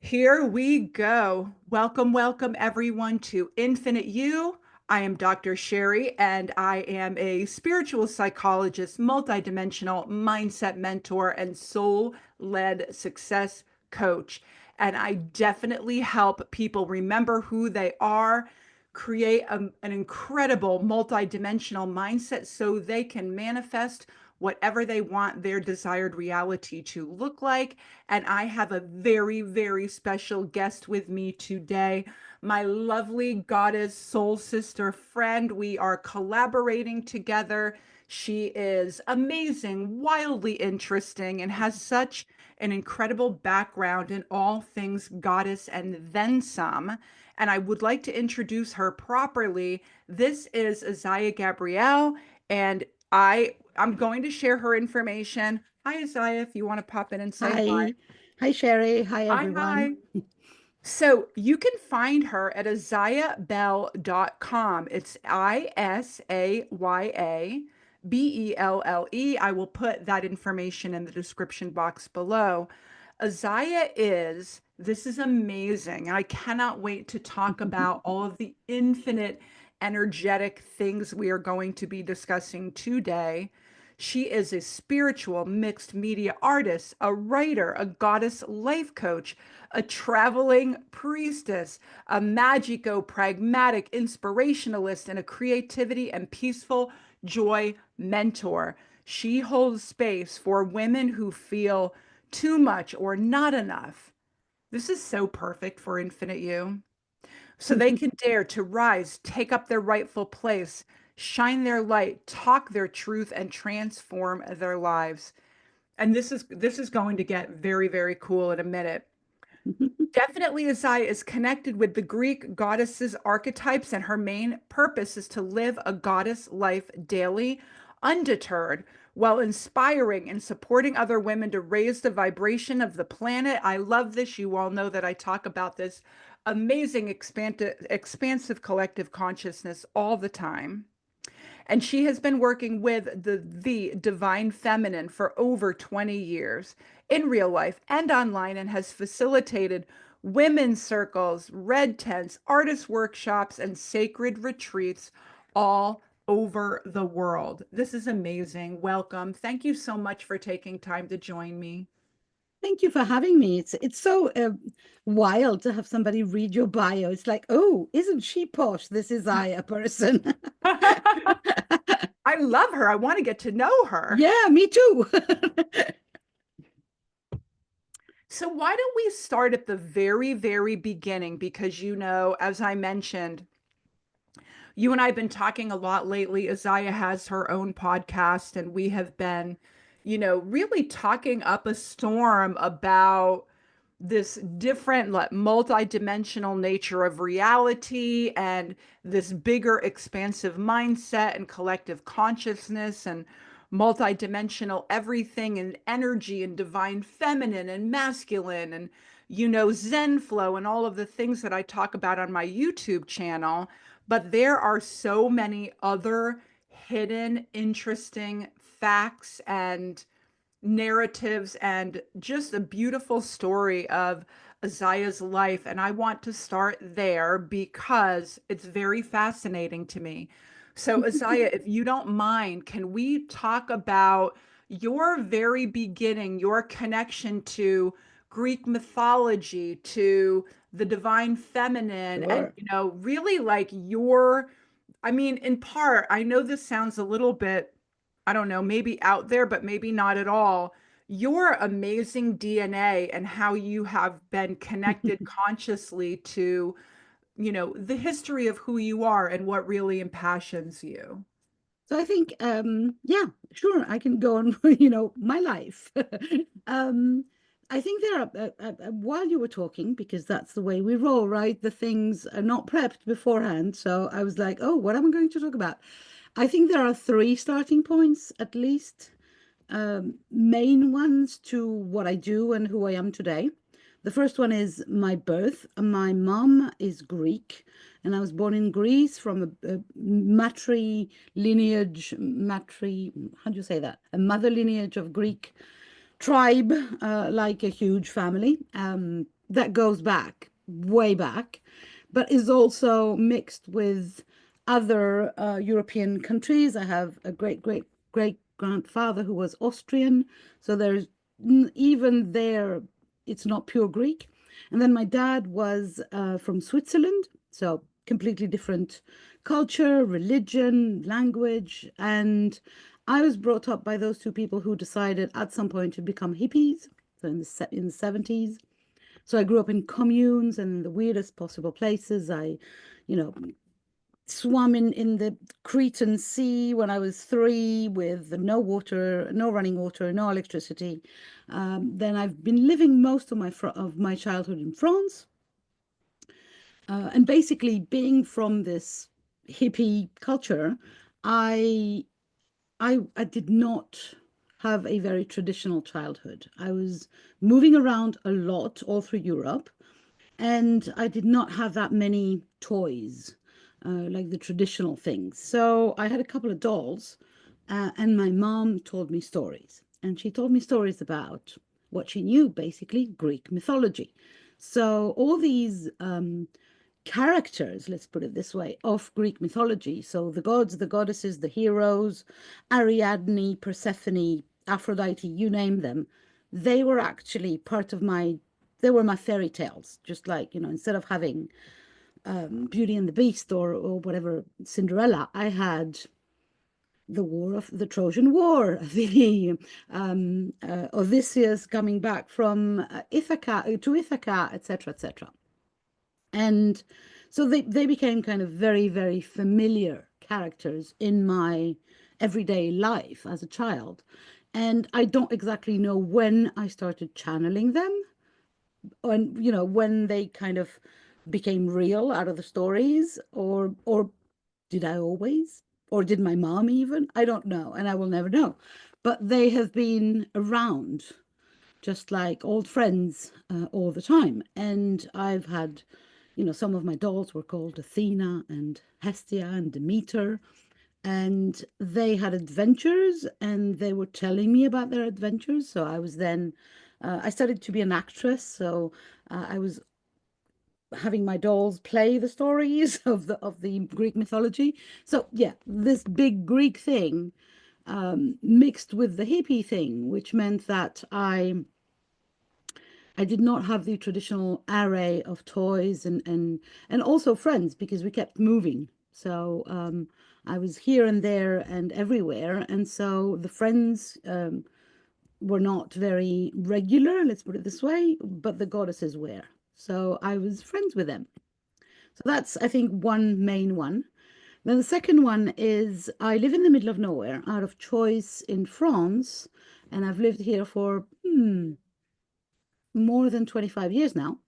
Here we go. Welcome, welcome everyone to Infinite You. I am Dr. Sheri, and I am a spiritual psychologist, multidimensional mindset mentor, and soul-led success coach. And I definitely help people remember who they are, create an incredible multidimensional mindset so they can manifest whatever they want their desired reality to look like. And I have a very, very special guest with me today, my lovely goddess soul sister friend. We are collaborating together. She is amazing, wildly interesting, and has such an incredible background in all things goddess and then some. And I would like to introduce her properly. This is Isaya Gabriel, and I'm going to share her information. Hi, Isaiah, if you want to pop in and say hi. Hi. Hi, Sherry. Hi, Hi, everyone. hi. So you can find her at isayabell.com. It's Isayabelle. I will put that information in the description box below. This is amazing. I cannot wait to talk about all of the infinite energetic things we are going to be discussing today. She is a spiritual mixed media artist, a writer, a goddess life coach, a traveling priestess, a magico pragmatic inspirationalist, and a creativity and peaceful joy mentor. She holds space for women who feel too much or not enough. This is so perfect for Infinite You. So they can dare to rise, take up their rightful place, shine their light, talk their truth, and transform their lives. And this is going to get very, very cool in a minute. Definitely, Isaiah is connected with the Greek goddesses archetypes, and her main purpose is to live a goddess life daily, undeterred, while inspiring and supporting other women to raise the vibration of the planet. I love this. You all know that I talk about this amazing, expansive collective consciousness all the time. And she has been working with the divine feminine for over 20 years in real life and online, and has facilitated women's circles, red tents, artist workshops, and sacred retreats all over the world. This is amazing. Welcome. Thank you so much for taking time to join me. Thank you for having me. It's so wild to have somebody read your bio. It's like, oh, isn't she posh? This is I, a person. I love her. I want to get to know her. Yeah, me too. So, why don't we start at the very, very beginning? Because, as I mentioned, you and I have been talking a lot lately. Isaiah has her own podcast, and we have been, really talking up a storm about this different, like, multi-dimensional nature of reality and this bigger, expansive mindset and collective consciousness and multi-dimensional everything and energy and divine feminine and masculine and Zen flow and all of the things that I talk about on my YouTube channel. But there are so many other hidden, interesting facts and narratives and just a beautiful story of Isaiah's life. And I want to start there because it's very fascinating to me. So, Isaiah, if you don't mind, can we talk about your very beginning, your connection to Greek mythology, to the divine feminine, and, Sure. really like your, I mean, in part, I know this sounds a little bit, I don't know, maybe out there, but maybe not at all. Your amazing DNA and how you have been connected consciously to, the history of who you are and what really impassions you. So I think, yeah, sure, I can go on, my life. um, I think there are, while you were talking, because that's the way we roll, right? The things are not prepped beforehand. So I was like, oh, what am I going to talk about? I think there are three starting points, at least, main ones to what I do and who I am today. The first one is my birth. My mom is Greek, and I was born in Greece from a matri lineage, how do you say that? A mother lineage of Greek tribe, like a huge family, that goes back, way back, but is also mixed with other European countries. I have a great grandfather who was Austrian, so there's even there, it's not pure Greek. And then my dad was from Switzerland, so completely different culture, religion, language, and I was brought up by those two people who decided at some point to become hippies, so in the 70s. So I grew up in communes and the weirdest possible places. I, you know, swam in the Cretan Sea when I was 3 with no water, no running water, no electricity. Then I've been living most of my childhood in France, and basically being from this hippie culture, I I did not have a very traditional childhood. I was moving around a lot all through Europe, and I did not have that many toys, like the traditional things. So I had a couple of dolls, and my mom told me stories. And she told me stories about what she knew, basically Greek mythology. So all these characters, let's put it this way, of Greek mythology. So the gods, the goddesses, the heroes, Ariadne, Persephone, Aphrodite, you name them, they were actually part of they were my fairy tales. Just like, instead of having Beauty and the Beast or whatever, Cinderella, I had the Trojan War, the Odysseus coming back from Ithaca to Ithaca, etc., etc. And so they became kind of very, very familiar characters in my everyday life as a child. And I don't exactly know when I started channeling them, and when they kind of became real out of the stories, or did I always, or did my mom even? I don't know, and I will never know. But they have been around just like old friends, all the time. And I've had, some of my dolls were called Athena and Hestia and Demeter, and they had adventures and they were telling me about their adventures. So I was then, I studied to be an actress. So I was having my dolls play the stories of the Greek mythology. So yeah, this big Greek thing, mixed with the hippie thing, which meant that I did not have the traditional array of toys and also friends because we kept moving. So I was here and there and everywhere, and so the friends were not very regular, let's put it this way, but the goddesses were. So I was friends with them. So that's, I think, one main one. Then the second one is I live in the middle of nowhere out of choice in France, and I've lived here for more than 25 years now.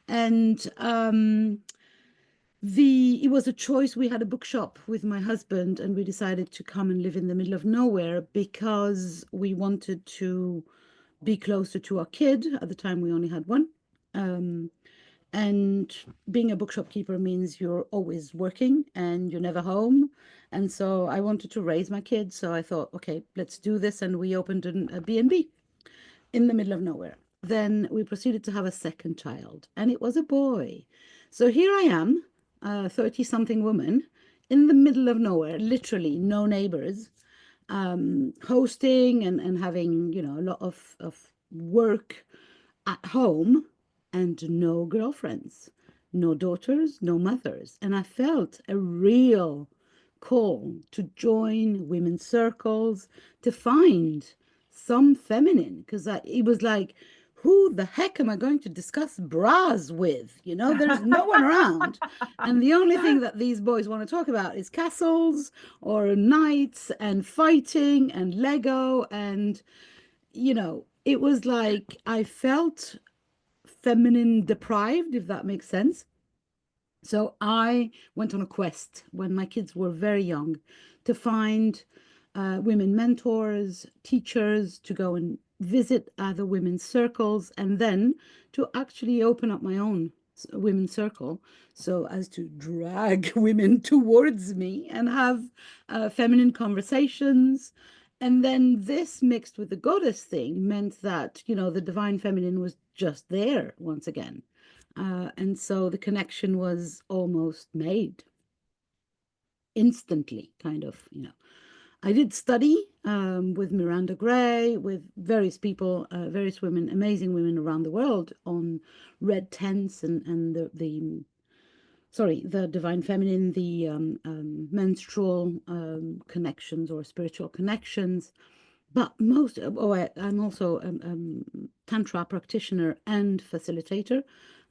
And it was a choice. We had a bookshop with my husband, and we decided to come and live in the middle of nowhere because we wanted to be closer to our kid. At the time, we only had one. Um, and being a bookshop keeper means you're always working and you're never home. And so I wanted to raise my kids. So I thought, okay, let's do this. And we opened a B&B in the middle of nowhere. Then we proceeded to have a second child, and it was a boy. So here I am, a 30 something woman in the middle of nowhere, literally no neighbors, hosting and having, a lot of work at home and no girlfriends, no daughters, no mothers. And I felt a real call to join women's circles, to find some feminine, because it was like, who the heck am I going to discuss bras with? There's no one around. And the only thing that these boys want to talk about is castles or knights and fighting and Lego. And, it was like I felt feminine deprived, if that makes sense. So I went on a quest when my kids were very young to find women mentors, teachers, to go and visit other women's circles, and then to actually open up my own women's circle so as to drag women towards me and have feminine conversations And then this mixed with the goddess thing meant that, the divine feminine was just there once again. And so the connection was almost made instantly, kind of. I did study with Miranda Gray, with various people, various women, amazing women around the world on red tents and the divine feminine, the menstrual connections or spiritual connections. But I'm also a Tantra practitioner and facilitator,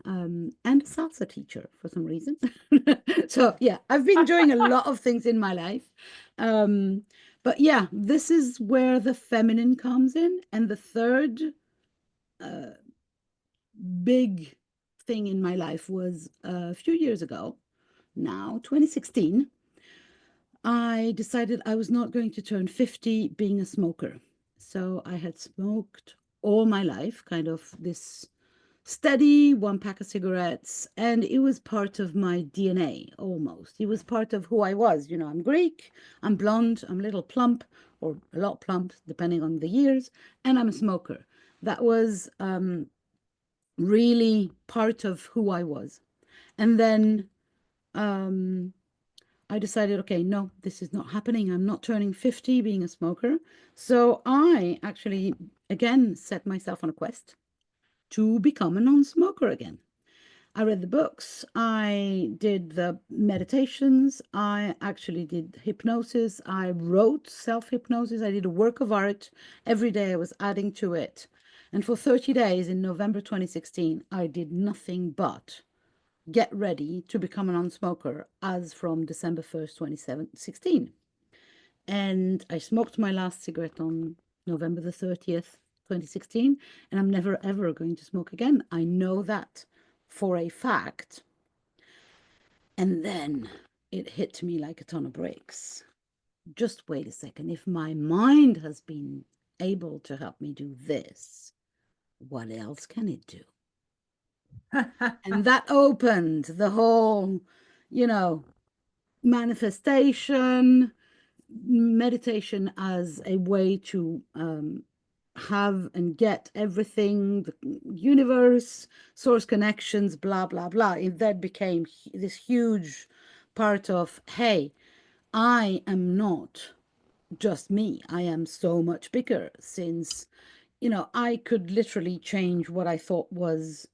and a salsa teacher for some reason. So, yeah, I've been doing a lot of things in my life. Um, but yeah, this is where the feminine comes in. And the third uh, big thing in my life was a few years ago, now 2016. I decided I was not going to turn 50 being a smoker. So I had smoked all my life, kind of this steady one pack of cigarettes, and it was part of my DNA almost. It was part of who I was. I'm Greek, I'm blonde, I'm a little plump, or a lot plump, depending on the years, and I'm a smoker. That was really part of who I was. And then um, I decided, okay, no, this is not happening. I'm not turning 50 being a smoker. So I actually, again, set myself on a quest to become a non smoker again. I read the books, I did the meditations, I actually did hypnosis, I wrote self hypnosis, I did a work of art. Every day I was adding to it. And for 30 days in November 2016, I did nothing but get ready to become a non-smoker as from December 1st, 2016. And I smoked my last cigarette on November the 30th, 2016, and I'm never ever going to smoke again. I know that for a fact. And then it hit me like a ton of bricks. Just wait a second. If my mind has been able to help me do this, what else can it do? And that opened the whole, you know, manifestation, meditation as a way to have and get everything, the universe, source connections, blah, blah, blah. It that became this huge part of, hey, I am not just me. I am so much bigger since, I could literally change what I thought was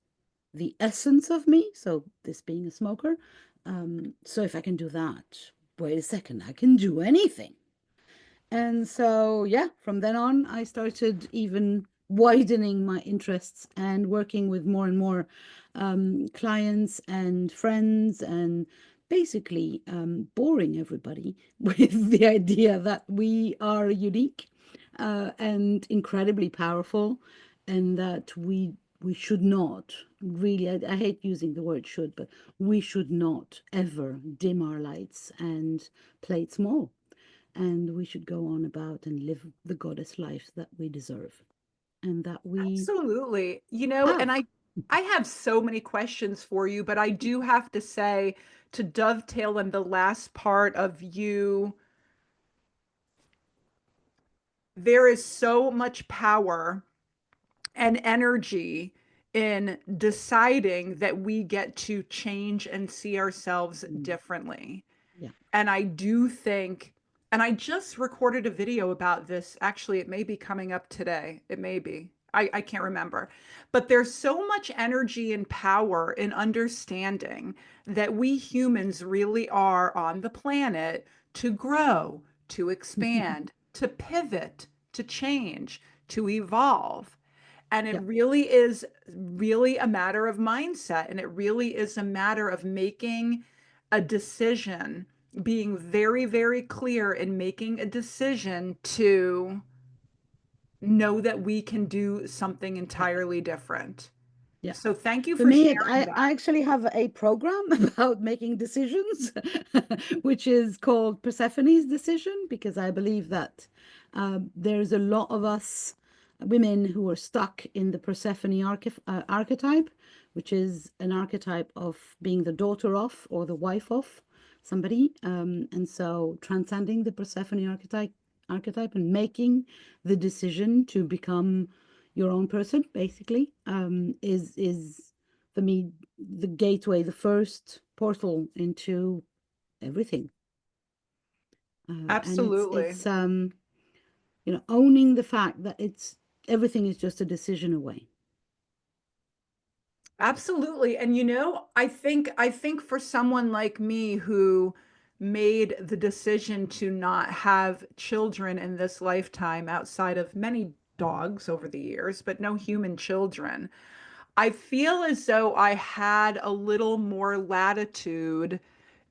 the essence of me. So, this being a smoker. So, if I can do that, wait a second, I can do anything. And so, yeah, from then on, I started even widening my interests and working with more and more clients and friends, and basically boring everybody with the idea that we are unique and incredibly powerful, and that we should not really, I hate using the word should, but we should not ever dim our lights and play it small, and we should go on about and live the goddess life that we deserve and that we Absolutely. And have. I have so many questions for you, but I do have to say, to dovetail in the last part of you, there is so much power and energy in deciding that we get to change and see ourselves Mm, differently. yeah. And I do think, and I just recorded a video about this. Actually, it may be coming up today. It may be. I can't remember. But there's so much energy and power in understanding that we humans really are on the planet to grow, to expand, to pivot, to change, to evolve. And it Yeah. really is really a matter of mindset. And it really is a matter of making a decision, being very, very clear in making a decision to know that we can do something Yeah. entirely different. Yeah. So thank you For for me, sharing that. I actually have a program about making decisions, which is called Persephone's Decision, because I believe that there's a lot of us women who are stuck in the Persephone archetype, which is an archetype of being the daughter of or the wife of somebody. And so transcending the Persephone archetype archetype, and making the decision to become your own person, basically, is for me the gateway, the first portal into everything. And Absolutely. it's owning the fact that it's everything is just a decision away. Absolutely. And I think for someone like me who made the decision to not have children in this lifetime outside of many dogs over the years, but no human children, I feel as though I had a little more latitude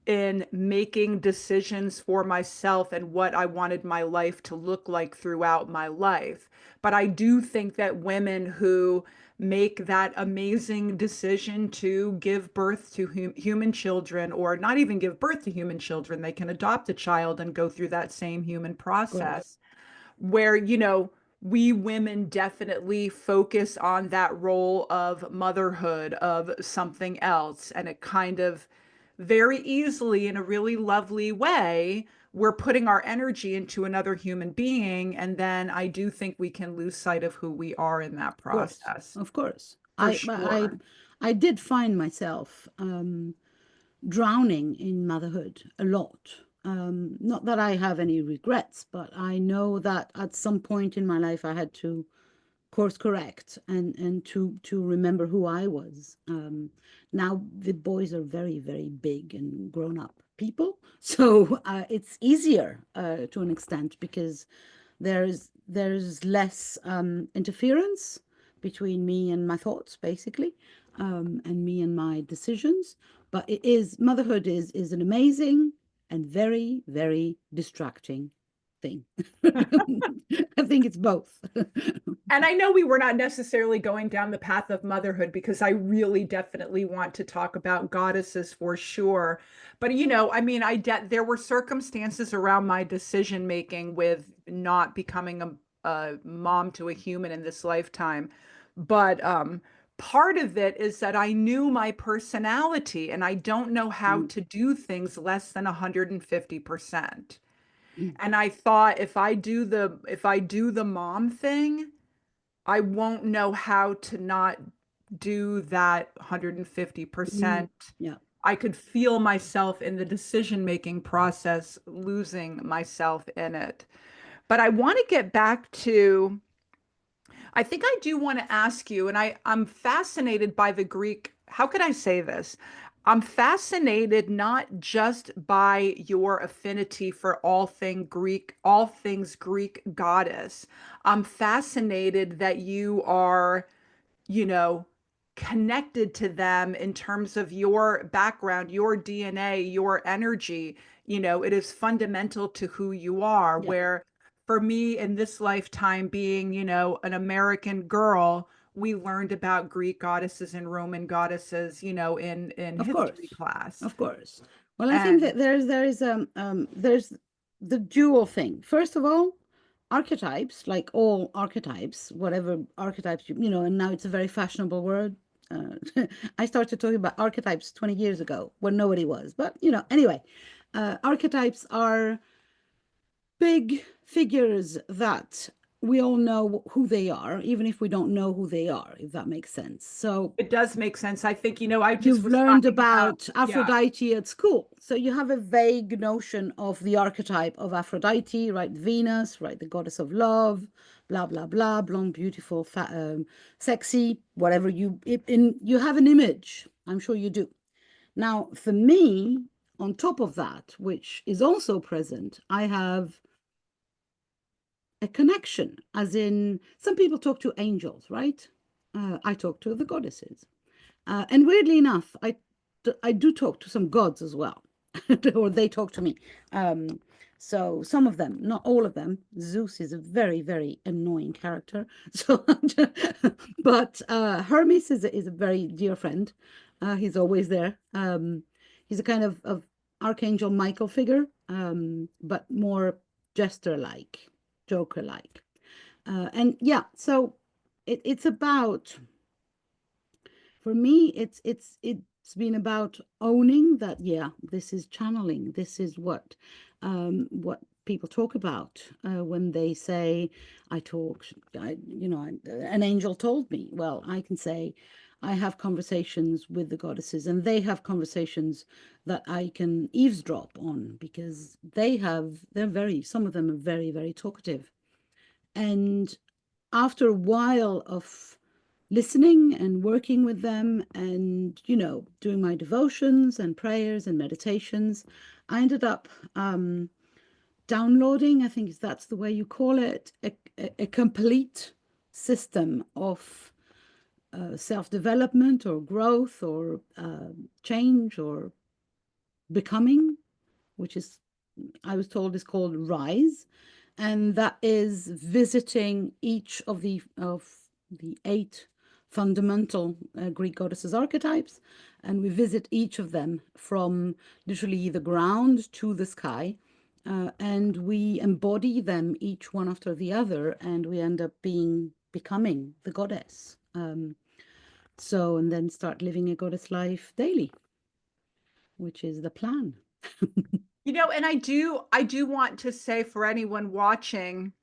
in making decisions for myself and what I wanted my life to look like throughout my life. But I do think that women who make that amazing decision to give birth to human children, or not even give birth to human children, they can adopt a child and go through that same human Of course. process where, we women definitely focus on that role of motherhood, of something else. And it kind of very easily, in a really lovely way, we're putting our energy into another human being. And then I do think we can lose sight of who we are in that Of course. process, Of course. for I sure. I did find myself drowning in motherhood a lot. Not that I have any regrets, but I know that at some point in my life I had to course correct and to remember who I was. Now the boys are very, very big and grown up people, so it's easier to an extent because there's less interference between me and my thoughts, basically, and me and my decisions. But it is motherhood is an amazing and very, very distracting thing. I think it's both. And I know we were not necessarily going down the path of motherhood because I really definitely want to talk about goddesses for sure. But I mean, there were circumstances around my decision making with not becoming a mom to a human in this lifetime. But part of it is that I knew my personality and I don't know how Mm, to do things less than 150%. mm, And I thought if I do the mom thing, I won't know how to not do that mm. 150%. Yeah, I could feel myself in the decision-making process, losing myself in it. But I want to get back to, I think I do want to ask you, and I'm fascinated by the Greek. How could I say this? I'm fascinated not just by your affinity for all things Greek goddess. I'm fascinated that you are, you know, connected to them in terms of your background, your DNA, your energy. It is fundamental to who you are. yeah, Where for me in this lifetime, being, an American girl, we learned about Greek goddesses and Roman goddesses, in of history course, class. of course. Well, I think And that there's the dual thing. First of all, archetypes, like all archetypes, whatever archetypes and now it's a very fashionable word. I started talking about archetypes 20 years ago when nobody was, but anyway, archetypes are big figures that we all know who they are, even if we don't know who they are, if that makes sense. So it does make sense. I think, I just you've was learned talking about, about yeah. Aphrodite at school. So you have a vague notion of the archetype of Aphrodite, right? Venus, right? The goddess of love, blah, blah, blah, blonde, beautiful, sexy, whatever you have an image. I'm sure you do. Now, for me, on top of that, which is also present, I have a connection, as in some people talk to angels, right? I talk to the goddesses. And weirdly enough, I do talk to some gods as well, or they talk to me. Um, so some of them, not all of them. Zeus is a very, very annoying character. So, but Hermes is a very dear friend. He's always there. He's a kind of Archangel Michael figure, but more jester-like, Joker-like. And yeah, so it's about for me it's been about owning that, yeah, this is channeling, this is what people talk about when they say, an angel told me. Well, I can say, I have conversations with the goddesses, and they have conversations that I can eavesdrop on because some of them are very, very talkative. And after a while of listening and working with them and, doing my devotions and prayers and meditations, I ended up downloading, I think that's the way you call it, a complete system of self-development or growth or change or becoming, which is, I was told, is called Rise, and that is visiting each of the eight fundamental Greek goddesses archetypes, and we visit each of them from literally the ground to the sky, and we embody them each one after the other, and we end up becoming the goddess. And then start living a goddess life daily, which is the plan. And I do want to say for anyone watching,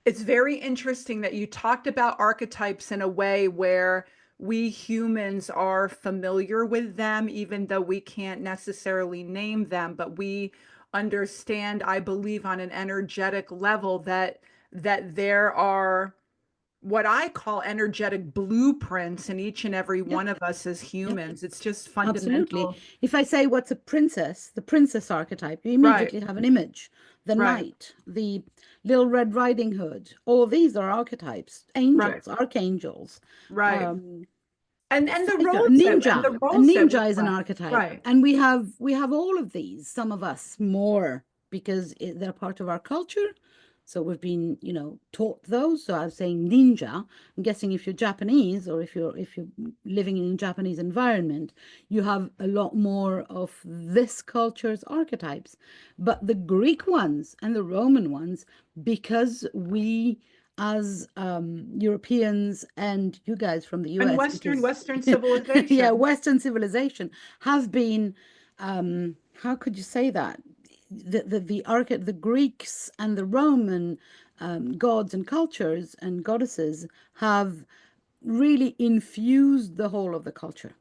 it's very interesting that you talked about archetypes in a way where we humans are familiar with them, even though we can't necessarily name them, but we understand, I believe, on an energetic level that there are what I call energetic blueprints in each and every Yeah, one of us as yeah. humans. It's just Absolutely. fundamental. If I say what's a princess, the princess archetype, you Right, immediately have an image. The right, knight, the Little Red Riding Hood, all these are archetypes. right, Angels, archangels, right. um, And the a roles that and ninja. the A roles that we ninja is an play. archetype, Right. and we have all of these. Some of us more because they're part of our culture. So we've been, taught those. So I was saying ninja. I'm guessing if you're Japanese or if you're living in a Japanese environment, you have a lot more of this culture's archetypes. But the Greek ones and the Roman ones, because we as Europeans and you guys from the And US, Western because Western yeah, civilization. Western civilization have been, how could you say that? The Greeks and the Roman gods and cultures and goddesses have really infused the whole of the culture.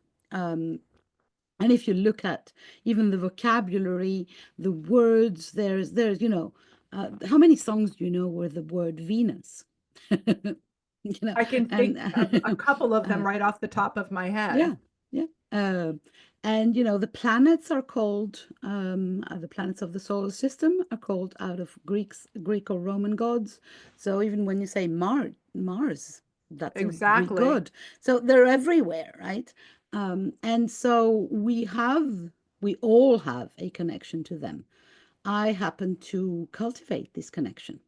And if you look at even the vocabulary, the words, how many songs do you know where the word Venus? you know, I can and think of a couple of them uh, right off the top of my head. yeah, yeah. And the planets are called the planets of the solar system are called out of Greek or Roman gods. So even when you say Mars, that's a Greek Exactly. god. So they're everywhere, right? And so we all have a connection to them. I happen to cultivate this connection.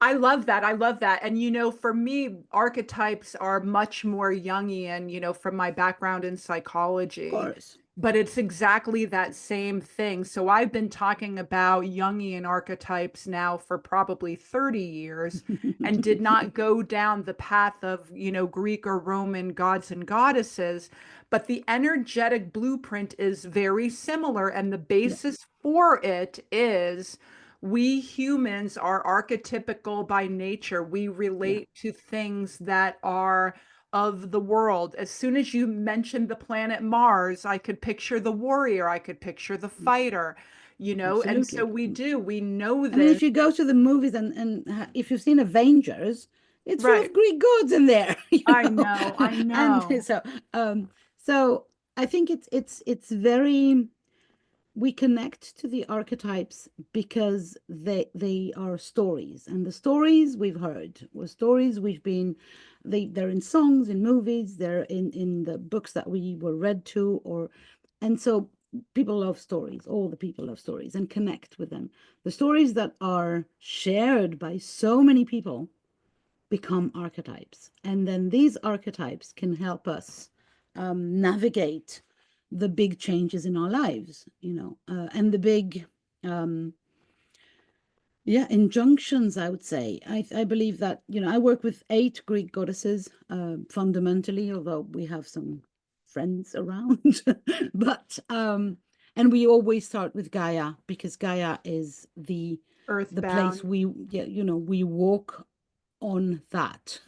I love that. I love that. And for me, archetypes are much more Jungian, from my background in Of psychology. course. But it's exactly that same thing. So I've been talking about Jungian archetypes now for probably 30 years and did not go down the path of, Greek or Roman gods and goddesses. But the energetic blueprint is very similar. And the Yeah, basis for it is we humans are archetypical by nature. We yeah, relate to things that are of the world. As soon as you mentioned the planet Mars, I could picture the warrior, I could picture the fighter, and so absolutely. we know I mean, this. if you go to the movies and if you've seen Avengers, it's full Right. of Greek gods in there, I know, I And know. um, so I think it's very we connect to the archetypes because they are stories, and the stories we've heard were stories we've been they're in songs, in movies, they're in the books that we were read to, or and so people love stories. All the people love stories and connect with them. The stories that are shared by so many people become archetypes. And then these archetypes can help us navigate the big changes in our lives, and the big, um, yeah, injunctions, I would say. I believe that, I work with eight Greek goddesses fundamentally, although we have some friends around. but, And we always start with Gaia because Gaia is the place Earthbound. we, yeah, we walk on that,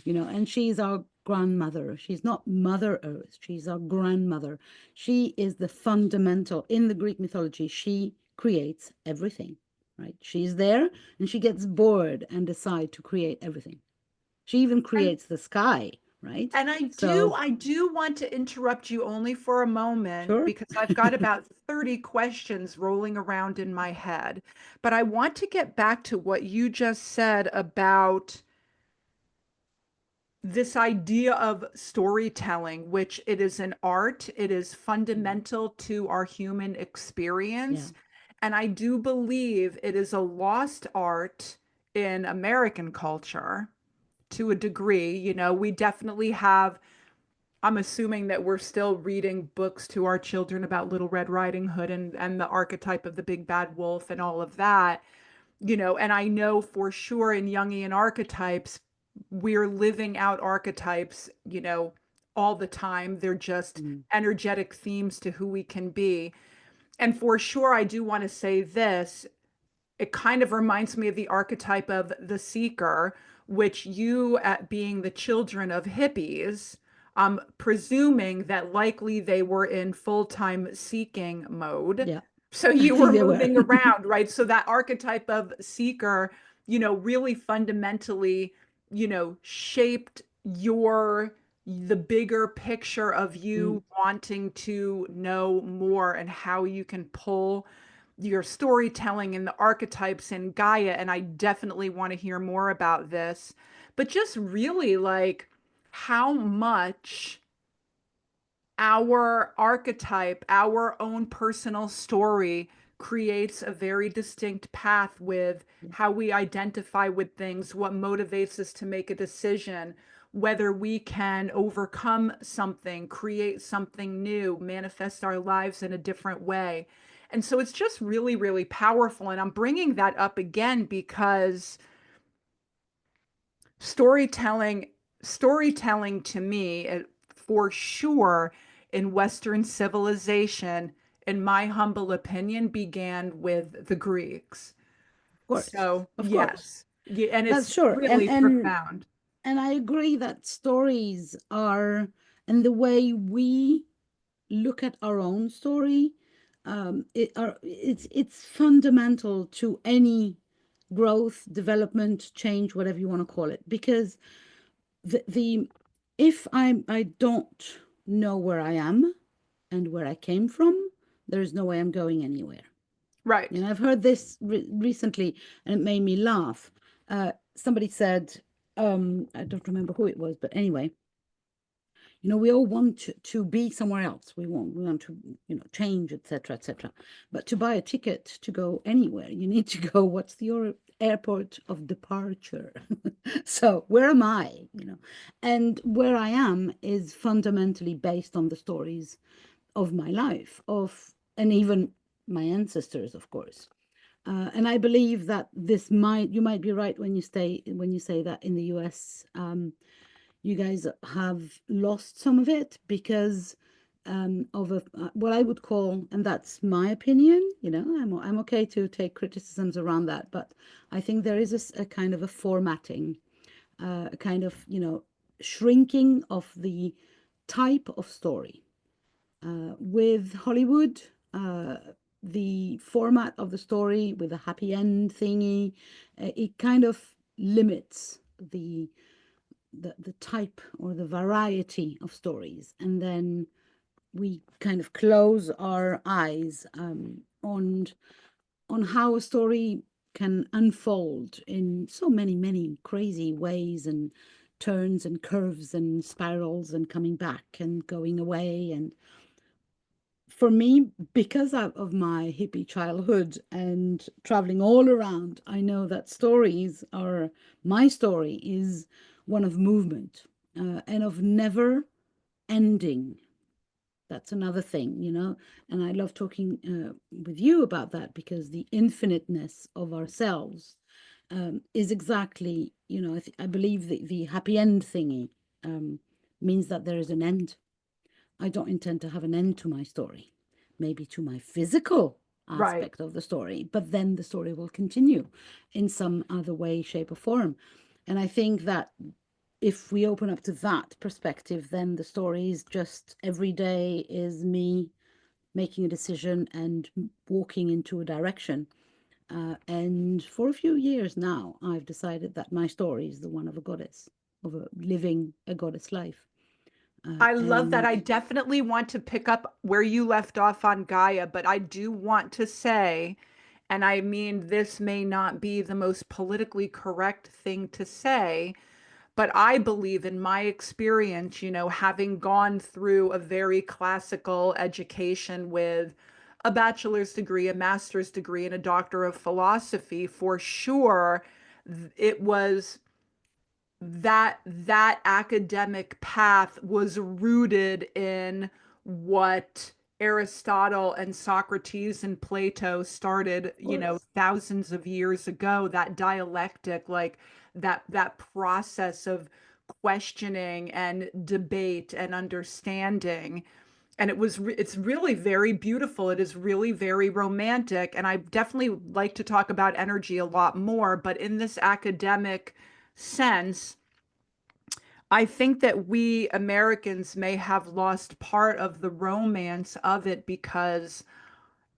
and she's our grandmother. She's not Mother Earth, she's our grandmother. She is the fundamental in the Greek mythology. She creates everything, right? She's there and she gets bored and decide to create everything. She even And creates the sky, right? and So I do want to interrupt you only for a moment sure. because I've got about 30 questions rolling around in my head. But I want to get back to what you just said about this idea of storytelling, which it is an art, it is Mm, fundamental to our human yeah, experience. And I do believe it is a lost art in American culture to a degree. We definitely have, I'm assuming that we're still reading books to our children about Little Red Riding Hood and the archetype of the big bad wolf and all of that. And I know for sure in Jungian archetypes, we're living out archetypes, all the time. They're just mm, energetic themes to who we can be. And for sure, I do want to say this, it kind of reminds me of the archetype of the seeker, which you, at being the children of hippies, presuming that likely they were in full-time seeking mode. yeah. So I you were think they were. moving around, right? So that archetype of seeker, really fundamentally, shaped the bigger picture of Mm, you wanting to know more and how you can pull your storytelling and the archetypes in Gaia. And I definitely want to hear more about this. But just really like how much our archetype, our own personal story creates a very distinct path with yeah. how we identify with things, what motivates us to make a decision, whether we can overcome something, create something new, manifest our lives in a different way. And so it's just really, really powerful. And I'm bringing that up again because storytelling storytelling to me, for sure, in Western civilization, in my humble opinion, began with the Greeks. Of course, So of course. yes, yeah, and That's it's sure. And really and profound. and I agree that stories are, and the way we look at our own story, it's fundamental to any growth, development, change, whatever you want to call it. Because the if I don't know where I am and where I came from, there's no way I'm going anywhere. Right. I've heard this recently, and it made me laugh. Somebody said, I don't remember who it was, but anyway, we all want to be somewhere else. We want to, change, etc., etc. But to buy a ticket to go anywhere, you need to go. What's your airport of departure? So where am I? And where I am is fundamentally based on the stories of my life, and even my ancestors, of course. And I believe that you might be right when you say that in the US, you guys have lost some of it because of what I would call, and that's my opinion. I'm okay to take criticisms around that, but I think there is a kind of a formatting, a kind of shrinking of the type of story with Hollywood. The format of the story with a happy end thingy, it kind of limits the type or the variety of stories, and then we kind of close our eyes on how a story can unfold in so many many crazy ways and turns and curves and spirals and coming back and going away. And for me, because of my hippie childhood and traveling all around, I know that my story is one of movement and of never ending. That's another thing, and I love talking with you about that because the infiniteness of ourselves is exactly, I believe the happy end thingy means that there is an end. I don't intend to have an end to my story. maybe to my physical Right. aspect of the story, but then the story will continue in some other way, shape, or form. And I think that if we open up to that perspective, then the story is just every day is me making a decision and walking into a direction. And for a few years now, I've decided that my story is the one of a goddess, of a living a goddess life. I love that. And I definitely want to pick up where you left off on Gaia, but I do want to say, and I mean, this may not be the most politically correct thing to say, but I believe in my experience, having gone through a very classical education with a bachelor's degree, a master's degree, and a doctor of philosophy, for sure, it was that academic path was rooted in what Aristotle and Socrates and Plato started, of course, thousands of years ago, that dialectic, like that process of questioning and debate and understanding. And it's really very beautiful. It is really very romantic. And I definitely like to talk about energy a lot more, but in this academic sense, I think that we Americans may have lost part of the romance of it because,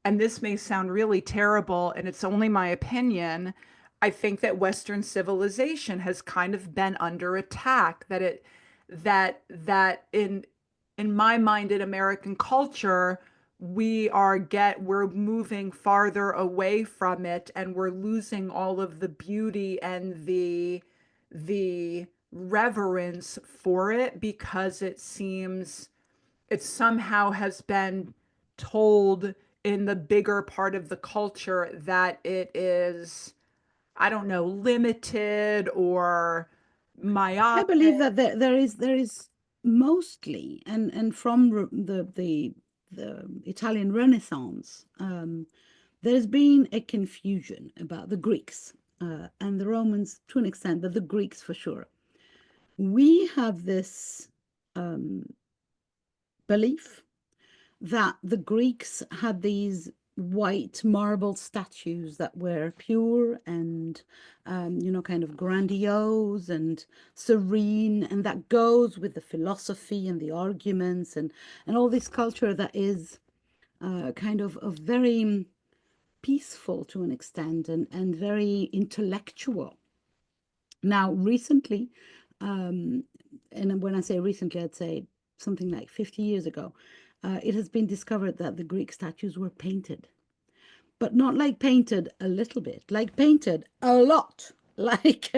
and this may sound really terrible, and it's only my opinion, I think that Western civilization has kind of been under attack, that in my mind, in American culture, we're moving farther away from it, and we're losing all of the beauty and the reverence for it because it somehow has been told in the bigger part of the culture that it is, I don't know, limited or I myopic. believe that there is mostly, and from the Italian Renaissance, there's been a confusion about the Greeks and the Romans to an extent, but the Greeks for sure. We have this um, belief that the Greeks had these white marble statues that were pure and, kind of grandiose and serene, and that goes with the philosophy and the arguments and all this culture that is kind of very peaceful to an extent and very intellectual. Now, recently, um, and when I say recently, I'd say something like 50 years ago, it has been discovered that the Greek statues were painted, but not like painted a little bit, like painted a lot, like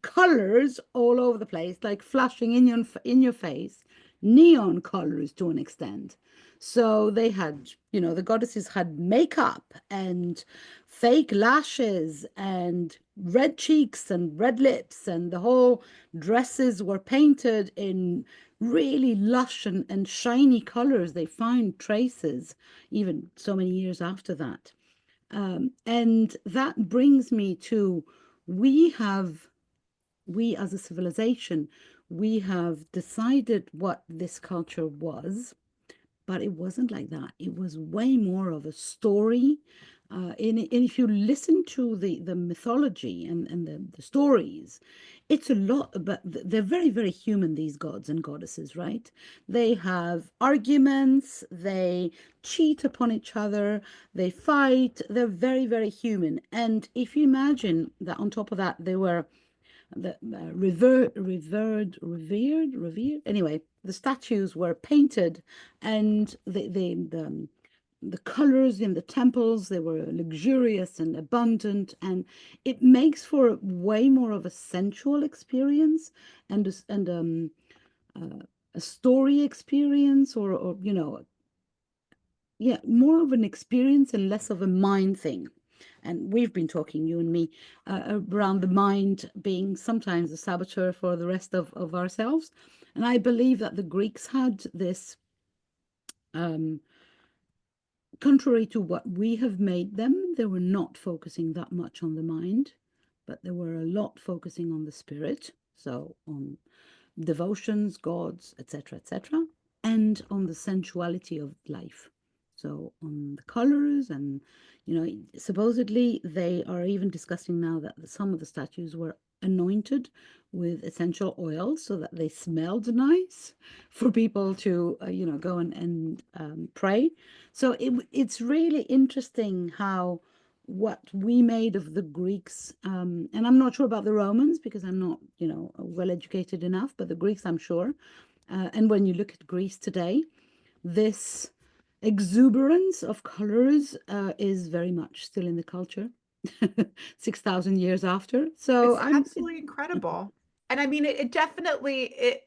colors all over the place, like flashing in your face, neon colors to an extent. So they had, the goddesses had makeup and fake lashes and red cheeks and red lips, and the whole dresses were painted in really lush and shiny colors. They find traces even so many years after that. And that brings me to we have, we as a civilization, we have decided what this culture was, but it wasn't like that. It was way more of a story. And if you listen to the mythology and the stories, it's a lot, but they're very, very human, these gods and goddesses, right? They have arguments, they cheat upon each other, they fight, they're very, very human. And if you imagine that on top of that, they were the revered. Anyway, the statues were painted, and the colors in the temples, they were luxurious and abundant, and it makes for way more of a sensual experience and a story experience, or yeah, more of an experience and less of a mind thing. And we've been talking, you and me, around the mind being sometimes a saboteur for the rest of ourselves. And I believe that the Greeks had this, um, contrary to what we have made them, they were not focusing that much on the mind, but they were a lot focusing on the spirit. So on devotions, gods, etc., etc. and on the sensuality of life. So on the colors, and supposedly they are even discussing now that some of the statues were anointed with essential oils so that they smelled nice for people to go and pray. So it's really interesting how what we made of the Greeks, and I'm not sure about the Romans because I'm not well educated enough, but the Greeks I'm sure. And when you look at Greece today, this exuberance of colors is very much still in the culture 6,000 years after. So It's absolutely incredible. And I mean, it definitely,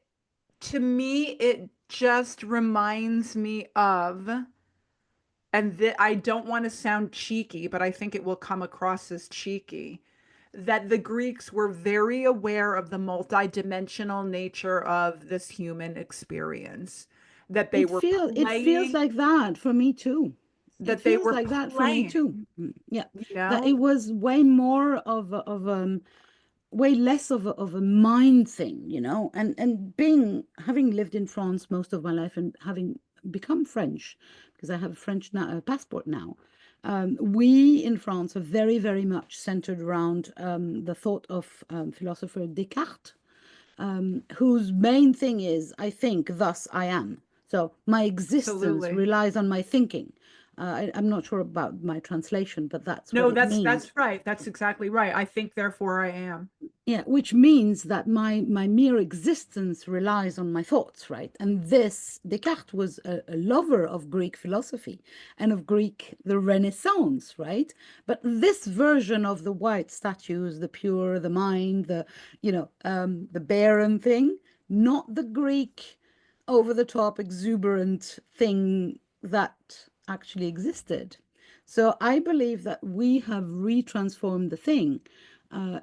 to me, it just reminds me of, and I don't want to sound cheeky, but I think it will come across as cheeky, that the Greeks were very aware of the multidimensional nature of this human experience, that they were it feels playing, like that for me too. It that they feels were like that for me playing, too. Yeah, you that it know? was way more of way less of a mind thing, and being having lived in France most of my life and having become French because I have a French passport now. We in France are very, very much centered around the thought of philosopher Descartes, whose main thing is, I think, thus I am. So my existence Absolutely. relies on my thinking. I'm not sure about my translation, but that's what No, it that's means. right. That's exactly right. I think, therefore I am. Yeah, which means that my mere existence relies on my thoughts, right? And this Descartes was a lover of Greek philosophy and of Greek the Renaissance, right? But this version of the white statues, the pure, the mind, the barren thing, not the Greek over the top exuberant thing that actually existed. So I believe that we have retransformed the thing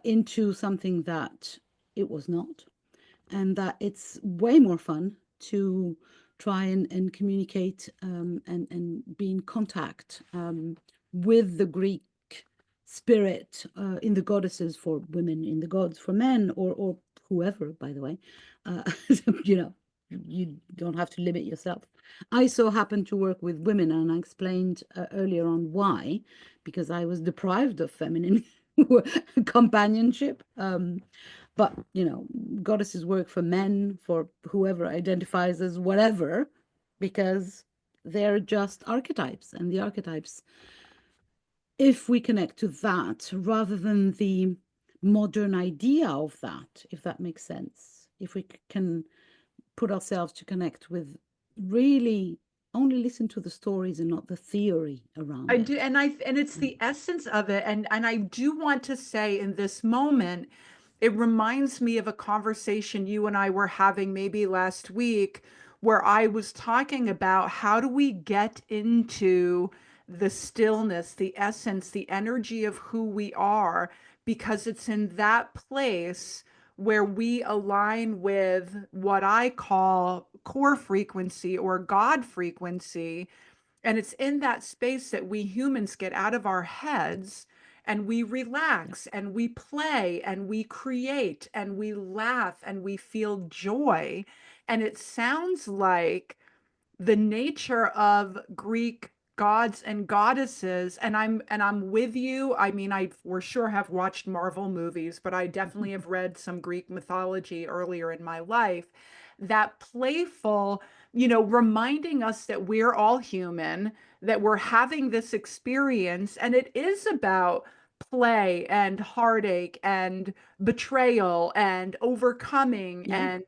into something that it was not, and that it's way more fun to try and communicate and be in contact with the Greek spirit in the goddesses for women, in the gods for men, or whoever, by the way. Uh, you know, you don't have to limit yourself. I so happen to work with women, and I explained earlier on why, because I was deprived of feminine companionship. But goddesses work for men, for whoever identifies as whatever, because they're just archetypes, and the archetypes, if we connect to that rather than the modern idea of that, if that makes sense, if we can put ourselves to connect with, really only listen to the stories and not the theory around I do, it. and it's the essence of it. And I do want to say in this moment, it reminds me of a conversation you and I were having maybe last week, where I was talking about how do we get into the stillness, the essence, the energy of who we are, because it's in that place where we align with what I call core frequency or God frequency. And it's in that space that we humans get out of our heads and we Yeah, relax and we play and we create and we laugh and we feel joy. And it sounds like the nature of Greek gods and goddesses, and I'm with you. I mean, I for sure have watched Marvel movies, but I definitely have read some Greek mythology earlier in my life. That playful, reminding us that we're all human, that we're having this experience, and it is about play and heartache and betrayal and overcoming yeah. and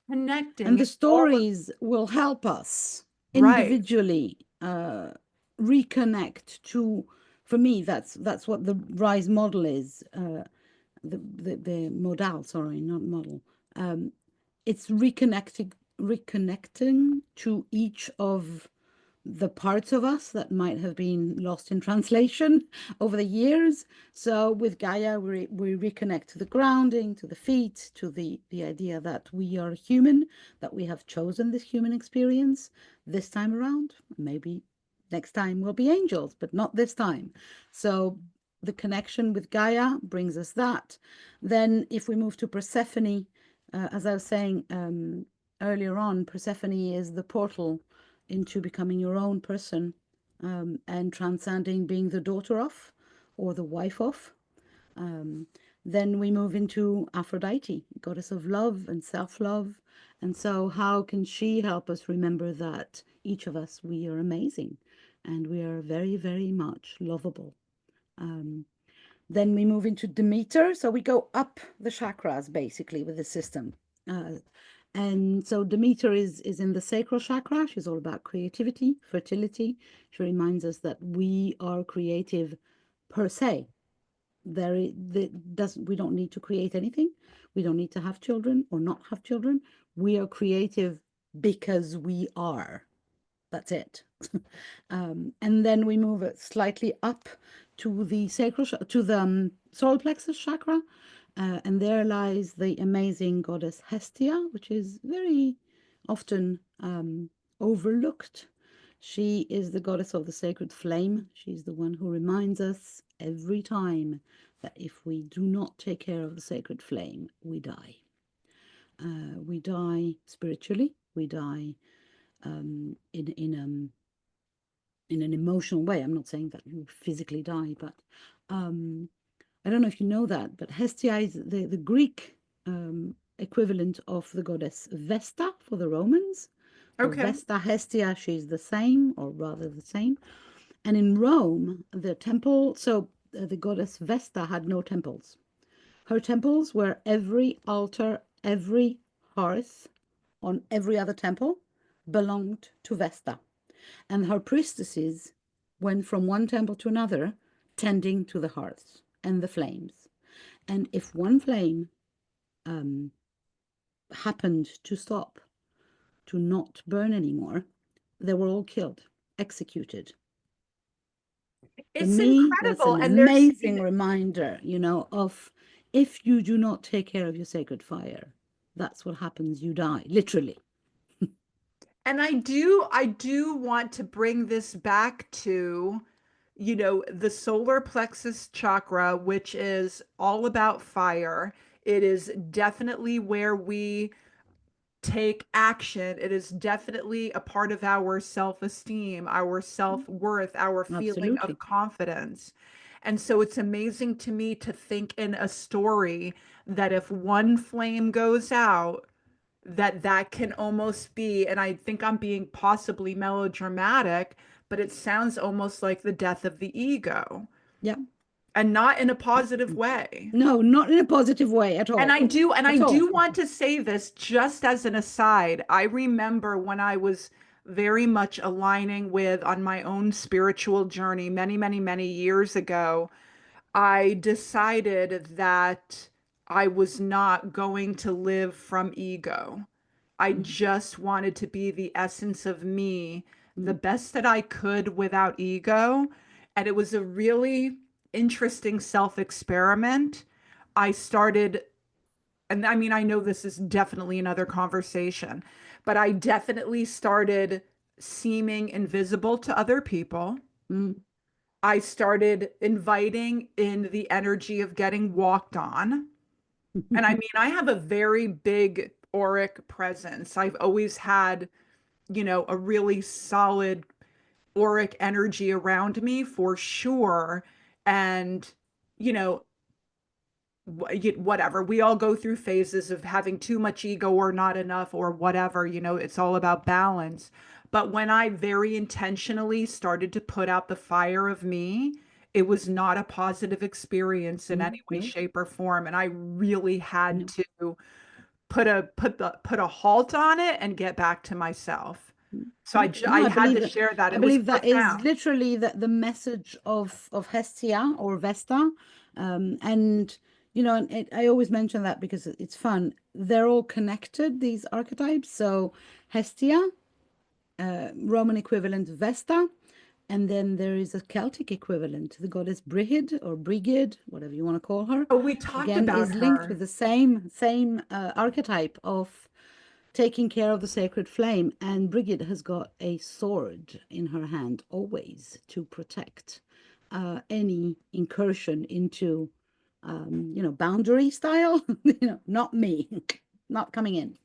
And connecting the and all of stories will help us right. individually reconnect to. For me, that's what the rise model is. The modal, sorry, not model. Um, it's reconnecting to each of the parts of us that might have been lost in translation over the years. So with Gaia, we reconnect to the grounding, to the feet, to the idea that we are human, that we have chosen this human experience this time around. Maybe next time we'll be angels, but not this time. So the connection with Gaia brings us that. Then if we move to Persephone, as I was saying, earlier on, Persephone is the portal into becoming your own person, and transcending being the daughter of or the wife of. Um, then we move into Aphrodite, goddess of love and self love. And so, how can she help us remember that each of us, we are amazing and we are very, very much lovable? Um, then we move into Demeter. So we go up the chakras basically with the system. Uh, and so Demeter is in the sacral chakra. She's all about creativity, fertility. She reminds us that we are creative per se. We don't need to create anything. We don't need to have children or not have children. We are creative because we are. That's it. And then we move it slightly up to the solar plexus chakra, and there lies the amazing goddess Hestia, which is very often overlooked. She is the goddess of the sacred flame. She's the one who reminds us every time that if we do not take care of the sacred flame, we die. We die spiritually. We die in an emotional way. I'm not saying that you physically die, but um, I don't know if you know that, but Hestia is the Greek equivalent of the goddess Vesta for the Romans. So Okay. Vesta, Hestia, she's the same, or rather the same. And in Rome, the temple, so the goddess Vesta had no temples. Her temples were every altar, every hearth on every other temple belonged to Vesta. And her priestesses went from one temple to another, tending to the hearths and the flames. And if one flame um, happened to stop, to not burn anymore, they were all killed, executed. For It's me, that's incredible. an And there's, amazing reminder, of if you do not take care of your sacred fire, that's what happens. You die, literally. and I do want to bring this back to, the solar plexus chakra, which is all about fire. It is definitely where we take action. It is definitely a part of our self-esteem, our self-worth, our feeling of Absolutely. confidence. And so it's amazing to me to think in a story that if one flame goes out, that can almost be, and I think I'm being possibly melodramatic, but it sounds almost like the death of the ego, Yeah. and not in a positive way. No, not in a positive way at And all. I do, and I At all. do want to say this just as an aside. I remember when I was very much aligning with on my own spiritual journey many, many, many years ago, I decided that I was not going to live from ego. I just wanted to be the essence of me, the Mm, best that I could without ego. And it was a really interesting self experiment. I started, and I mean, I know this is definitely another conversation, but I definitely started seeming invisible to other people. mm. I started inviting in the energy of getting walked on. And I mean, I have a very big auric presence. I've always had, a really solid auric energy around me for sure. And, you know, whatever. We all go through phases of having too much ego or not enough or whatever, it's all about balance. But when I very intentionally started to put out the fire of me, it was not a positive experience in any way, No, shape, or form. And I really had no. to put a halt on it and get back to myself. So Yeah, I no, had to share that. I It was believe that is profound. literally the message of Hestia or Vesta, and and I always mention that because it's fun. They're all connected, these archetypes. So Hestia, Roman equivalent Vesta, and then there is a Celtic equivalent, the goddess Brigid or Brigid, whatever you want to call her. Oh, we talked Again, about is linked her. with the same archetype of taking care of the sacred flame. And Brigid has got a sword in her hand always to protect any incursion into, boundary style. Not me, not coming in.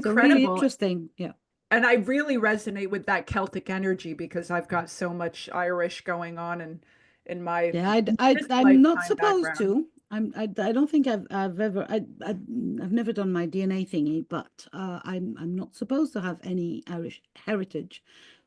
So really Incredible. interesting. Yeah. And I really resonate with that Celtic energy because I've got so much Irish going on in my Yeah, this I'm not lifetime supposed background. to. I don't think I've ever I've never done my DNA thingy, but I'm not supposed to have any Irish heritage.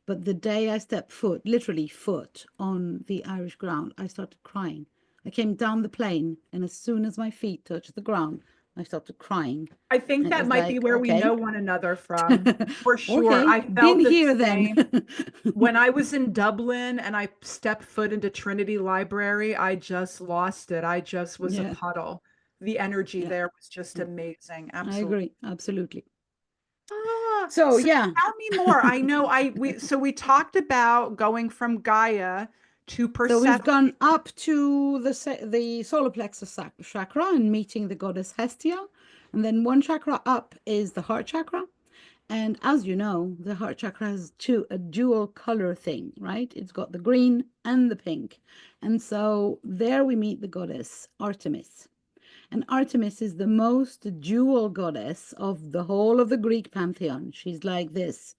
But the day I stepped foot, literally foot, on the Irish ground, I started crying. I came down the plane, and as soon as my feet touched the ground, I started crying. I think And it that was might be like, where we know okay, one another from, for sure. okay, I been felt the here then. same. When I was in Dublin and I stepped foot into Trinity Library, I just lost it. I just was a Yeah, puddle. The energy yeah, there was just yeah. amazing. I Absolutely. agree, absolutely. So So yeah, tell me more. I know we talked about going from Gaia to so we've Persephone. gone up to the solar plexus chakra and meeting the goddess Hestia, and then one chakra up is the heart chakra. And as you know, the heart chakra has a dual color thing, right? It's got the green and the pink. And so there we meet the goddess Artemis. And Artemis is the most dual goddess of the whole of the Greek pantheon. She's like this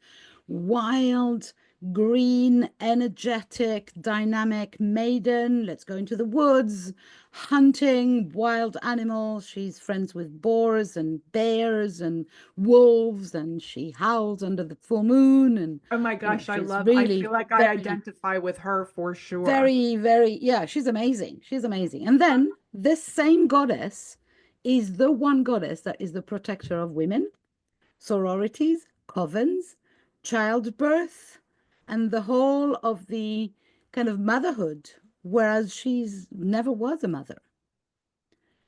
wild, green, energetic, dynamic maiden. Let's go into the woods, hunting wild animals. She's friends with boars and bears and wolves, and she howls under the full moon. And, Oh my you know, gosh, she's I feel really like I very identify with her for sure. very, very, yeah, she's amazing. She's amazing. And then this same goddess is the one goddess that is the protector of women, sororities, covens, childbirth, and the whole of the kind of motherhood, whereas she's never was a mother,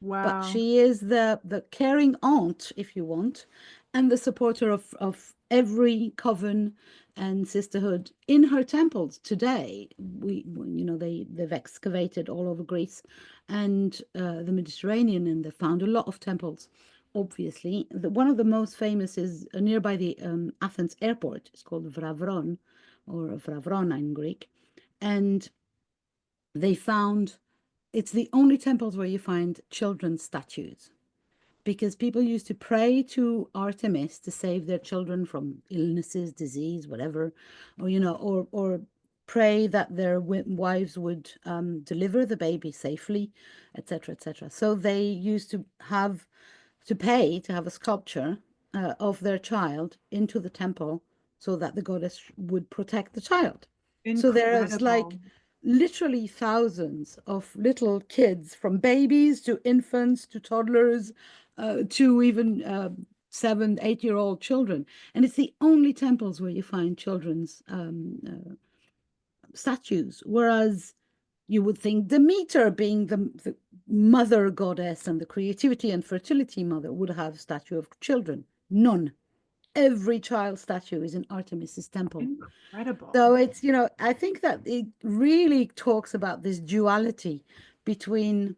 but Wow. she is the caring aunt, if you want, and the supporter of every coven and sisterhood in her temples today. You know, they've excavated all over Greece and the Mediterranean, and they found a lot of temples. Obviously, one of the most famous is nearby the Athens airport. It's called Vravron, or Vravrona in Greek, and they found it's the only temples where you find children's statues because people used to pray to Artemis to save their children from illnesses, disease, whatever, or or pray that their wives would deliver the baby safely, etc., etc. So they used to have to pay to have a sculpture of their child into the temple so that the goddess would protect the child. So there's Incredible. like literally thousands of little kids, from babies to infants to toddlers to even 7, 8-year-old children. And it's the only temples where you find children's statues. Whereas you would think Demeter, being the mother goddess and the creativity and fertility mother, would have statue of children. None. Every child statue is in Artemis's temple. Incredible. So it's, I think that it really talks about this duality between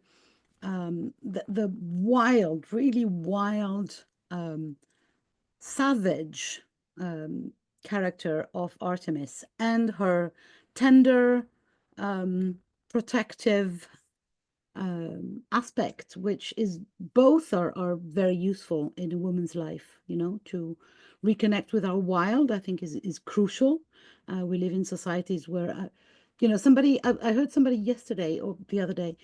the wild, really wild, savage character of Artemis and her tender, protective aspect, which is both are very useful in a woman's life, to reconnect with our wild, I think is crucial. We live in societies where, I heard somebody yesterday or the other day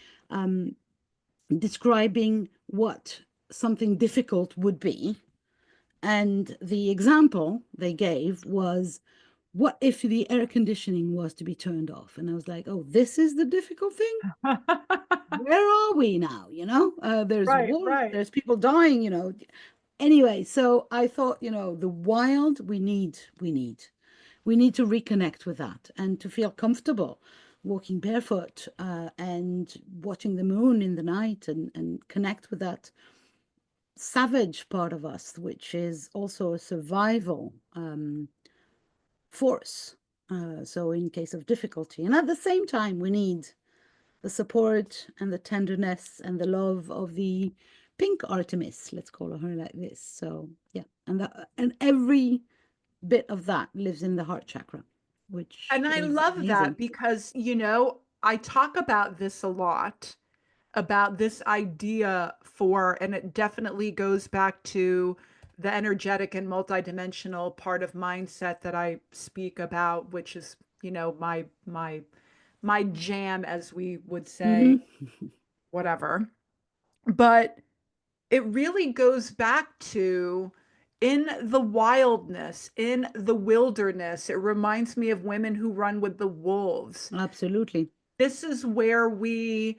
describing what something difficult would be. And the example they gave was, what if the air conditioning was to be turned off? And I was like, oh, this is the difficult thing? Where are we now? There's Right, war, right. there's people dying, Anyway, so I thought, the wild, we need to reconnect with that and to feel comfortable walking barefoot and watching the moon in the night and connect with that savage part of us, which is also a survival force. So in case of difficulty, and at the same time, we need the support and the tenderness and the love of the pink Artemis, let's call her like this. So yeah, and every bit of that lives in the heart chakra, which And I is love that amazing. because, I talk about this a lot, about this idea for, and it definitely goes back to the energetic and multidimensional part of mindset that I speak about, which is, my jam, as we would say, Hmm. whatever. But it really goes back to in the wildness, in the wilderness. It reminds me of women who run with the wolves. Absolutely. This is where we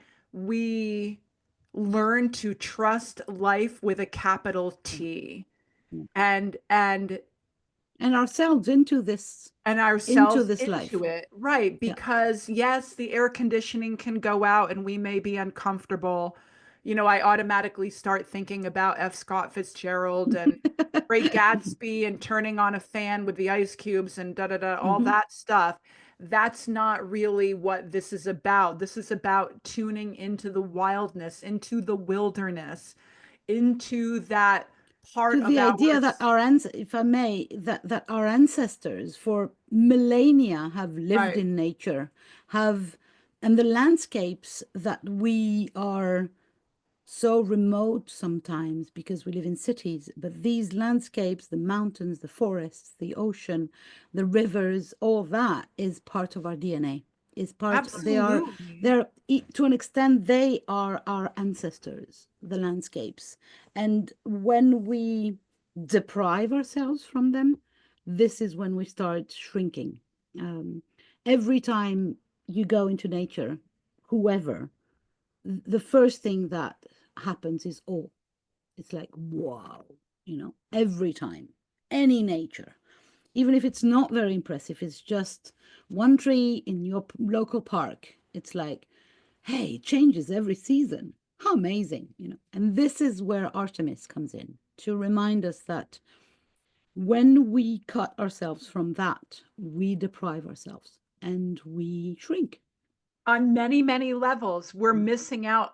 learn to trust life with a capital Yeah. T, Yeah. and And ourselves and into ourselves this into life. it. Right. Yeah. Because yes, the air conditioning can go out and we may be uncomfortable. I automatically start thinking about F. Scott Fitzgerald and Great Gatsby and turning on a fan with the ice cubes and da da da, all Hmm. that stuff. That's not really what this is about. This is about tuning into the wildness, into the wilderness, into that part To of the idea that ours. our if I may, that our ancestors for millennia have lived Right. in nature, have, and the landscapes that we are so remote sometimes because we live in cities, but these landscapes, the mountains, the forests, the ocean, the rivers, all that is part of our DNA. Is part, Absolutely. they're to an extent, they are our ancestors, the landscapes. And when we deprive ourselves from them, this is when we start shrinking. Um, every time you go into nature, whoever, the first thing that happens is awe. It's like, wow, every time. Any nature, even if it's not very impressive, it's just one tree in your local park. It's like, hey, it changes every season. How amazing. And this is where Artemis comes in to remind us that when we cut ourselves from that, we deprive ourselves and we shrink. On many, many levels, we're missing out,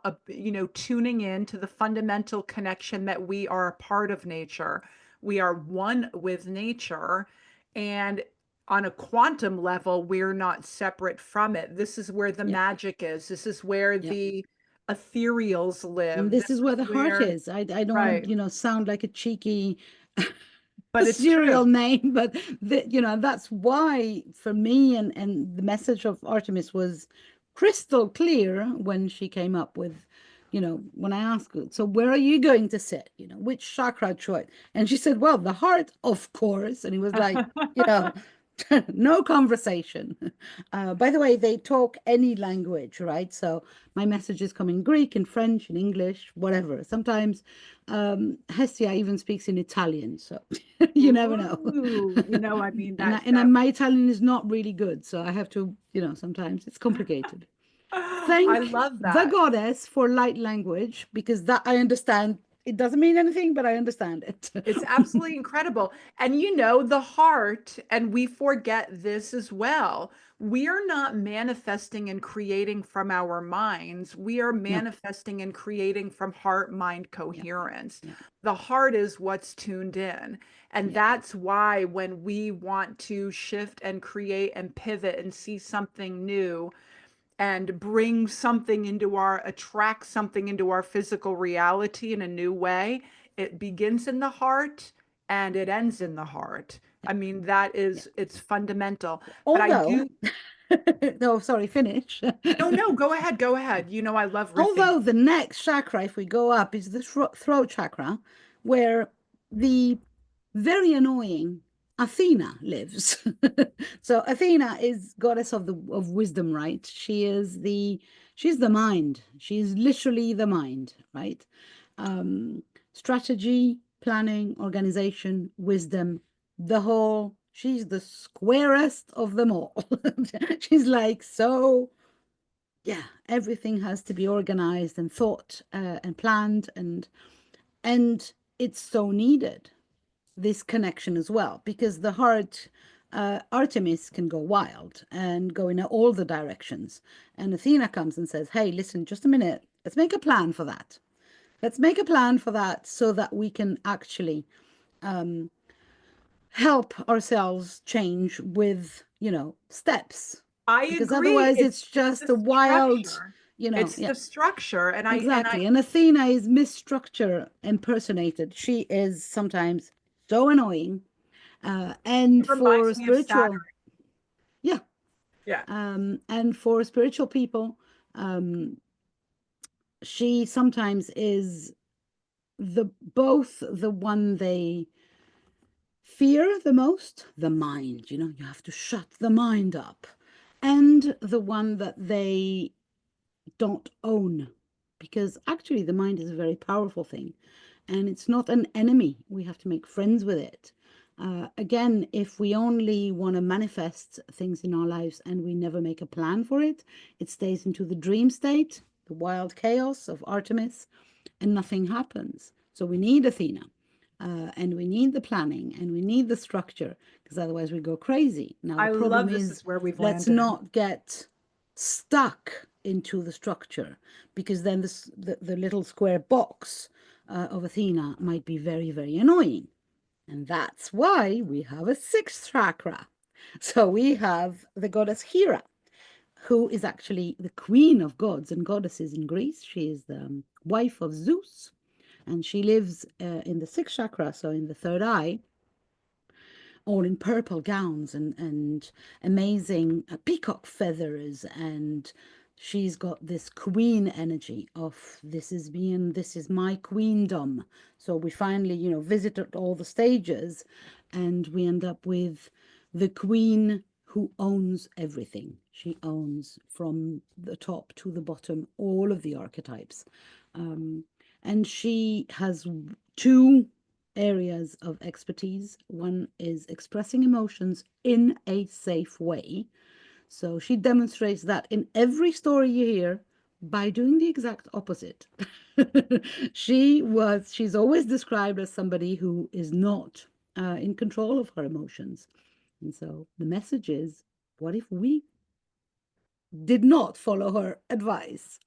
tuning in to the fundamental connection that we are a part of nature. We are one with nature. And on a quantum level, we're not separate from it. This is where the Yeah, magic is. This is where yeah. the ethereals And live. this This is where is the heart where, is. I don't want right. to, sound like a cheeky But it's true. serial name, but that's why for me, and the message of Artemis was crystal clear when she came up with, when I asked her, so where are you going to sit? Which chakra choice? And she said, well, the heart, of course. And he was like, you know, no conversation. By the way, they talk any language, right? So my messages come in Greek, in French, in English, whatever. Sometimes Hestia even speaks in Italian, so you never know. Ooh, I mean that that My Italian is not really good, so I have to, sometimes it's complicated. I Thank love the that. goddess for light language because that I understand. It doesn't mean anything, but I understand it. It's absolutely incredible. And the heart, and we forget this as well. We are not manifesting and creating from our minds. We are No, manifesting and creating from heart mind yeah, coherence. yeah, The heart is what's tuned in. And yeah, that's why when we want to shift and create and pivot and see something new, and bring something into attract something into our physical reality in a new way, it begins in the heart and it ends in the heart. yeah, I mean, yeah. it's fundamental. But I Although, do, no, sorry, finish. no, no, go ahead, go ahead. I love riffing. Although the next chakra, if we go up, is the throat chakra, where the very annoying Athena lives. So Athena is goddess of wisdom, right? She's the mind. She's literally the mind, right? Um, strategy, planning, organization, wisdom, the whole. She's the squarest of them all. She's like so, yeah, everything has to be organized and thought and planned, and it's so needed, this connection as well, because the heart, Artemis can go wild and go in all the directions, and Athena comes and says, hey, listen, just a minute, let's make a plan for that. Let's make a plan for that so that we can actually help ourselves change with, steps, I because agree. otherwise it's It's just the a wild, structure. It's yeah. the structure. And I Exactly. And Athena is Miss Structure impersonated. She is sometimes so annoying. It And for reminds me of Saturn. spiritual, yeah, Yeah. and for spiritual people, um, she sometimes is the both the one they fear the most, the mind, you have to shut the mind up, and the one that they don't own. Because actually, the mind is a very powerful thing and it's not an enemy. We have to make friends with it. Again, if we only want to manifest things in our lives and we never make a plan for it, it stays into the dream state, the wild chaos of Artemis, and nothing happens. So we need Athena. And we need the planning and we need the structure because otherwise we go crazy. Now, the I problem love this is is where we've let's landed. not get stuck into the structure because then the little square box of Athena might be very, very annoying. And that's why we have a sixth chakra. So we have the goddess Hera, who is actually the queen of gods and goddesses in Greece. She is the wife of Zeus, and she lives in the sixth chakra, so in the third eye, all in purple gowns and amazing peacock feathers. And she's got this queen energy of this is my queendom. So we finally, visited all the stages and we end up with the queen who owns everything. She owns from the top to the bottom all of the archetypes. And she has two areas of expertise. One is expressing emotions in a safe way. So she demonstrates that in every story you hear by doing the exact opposite. She's always described as somebody who is not in control of her emotions. And so the message is, what if we did not follow her advice?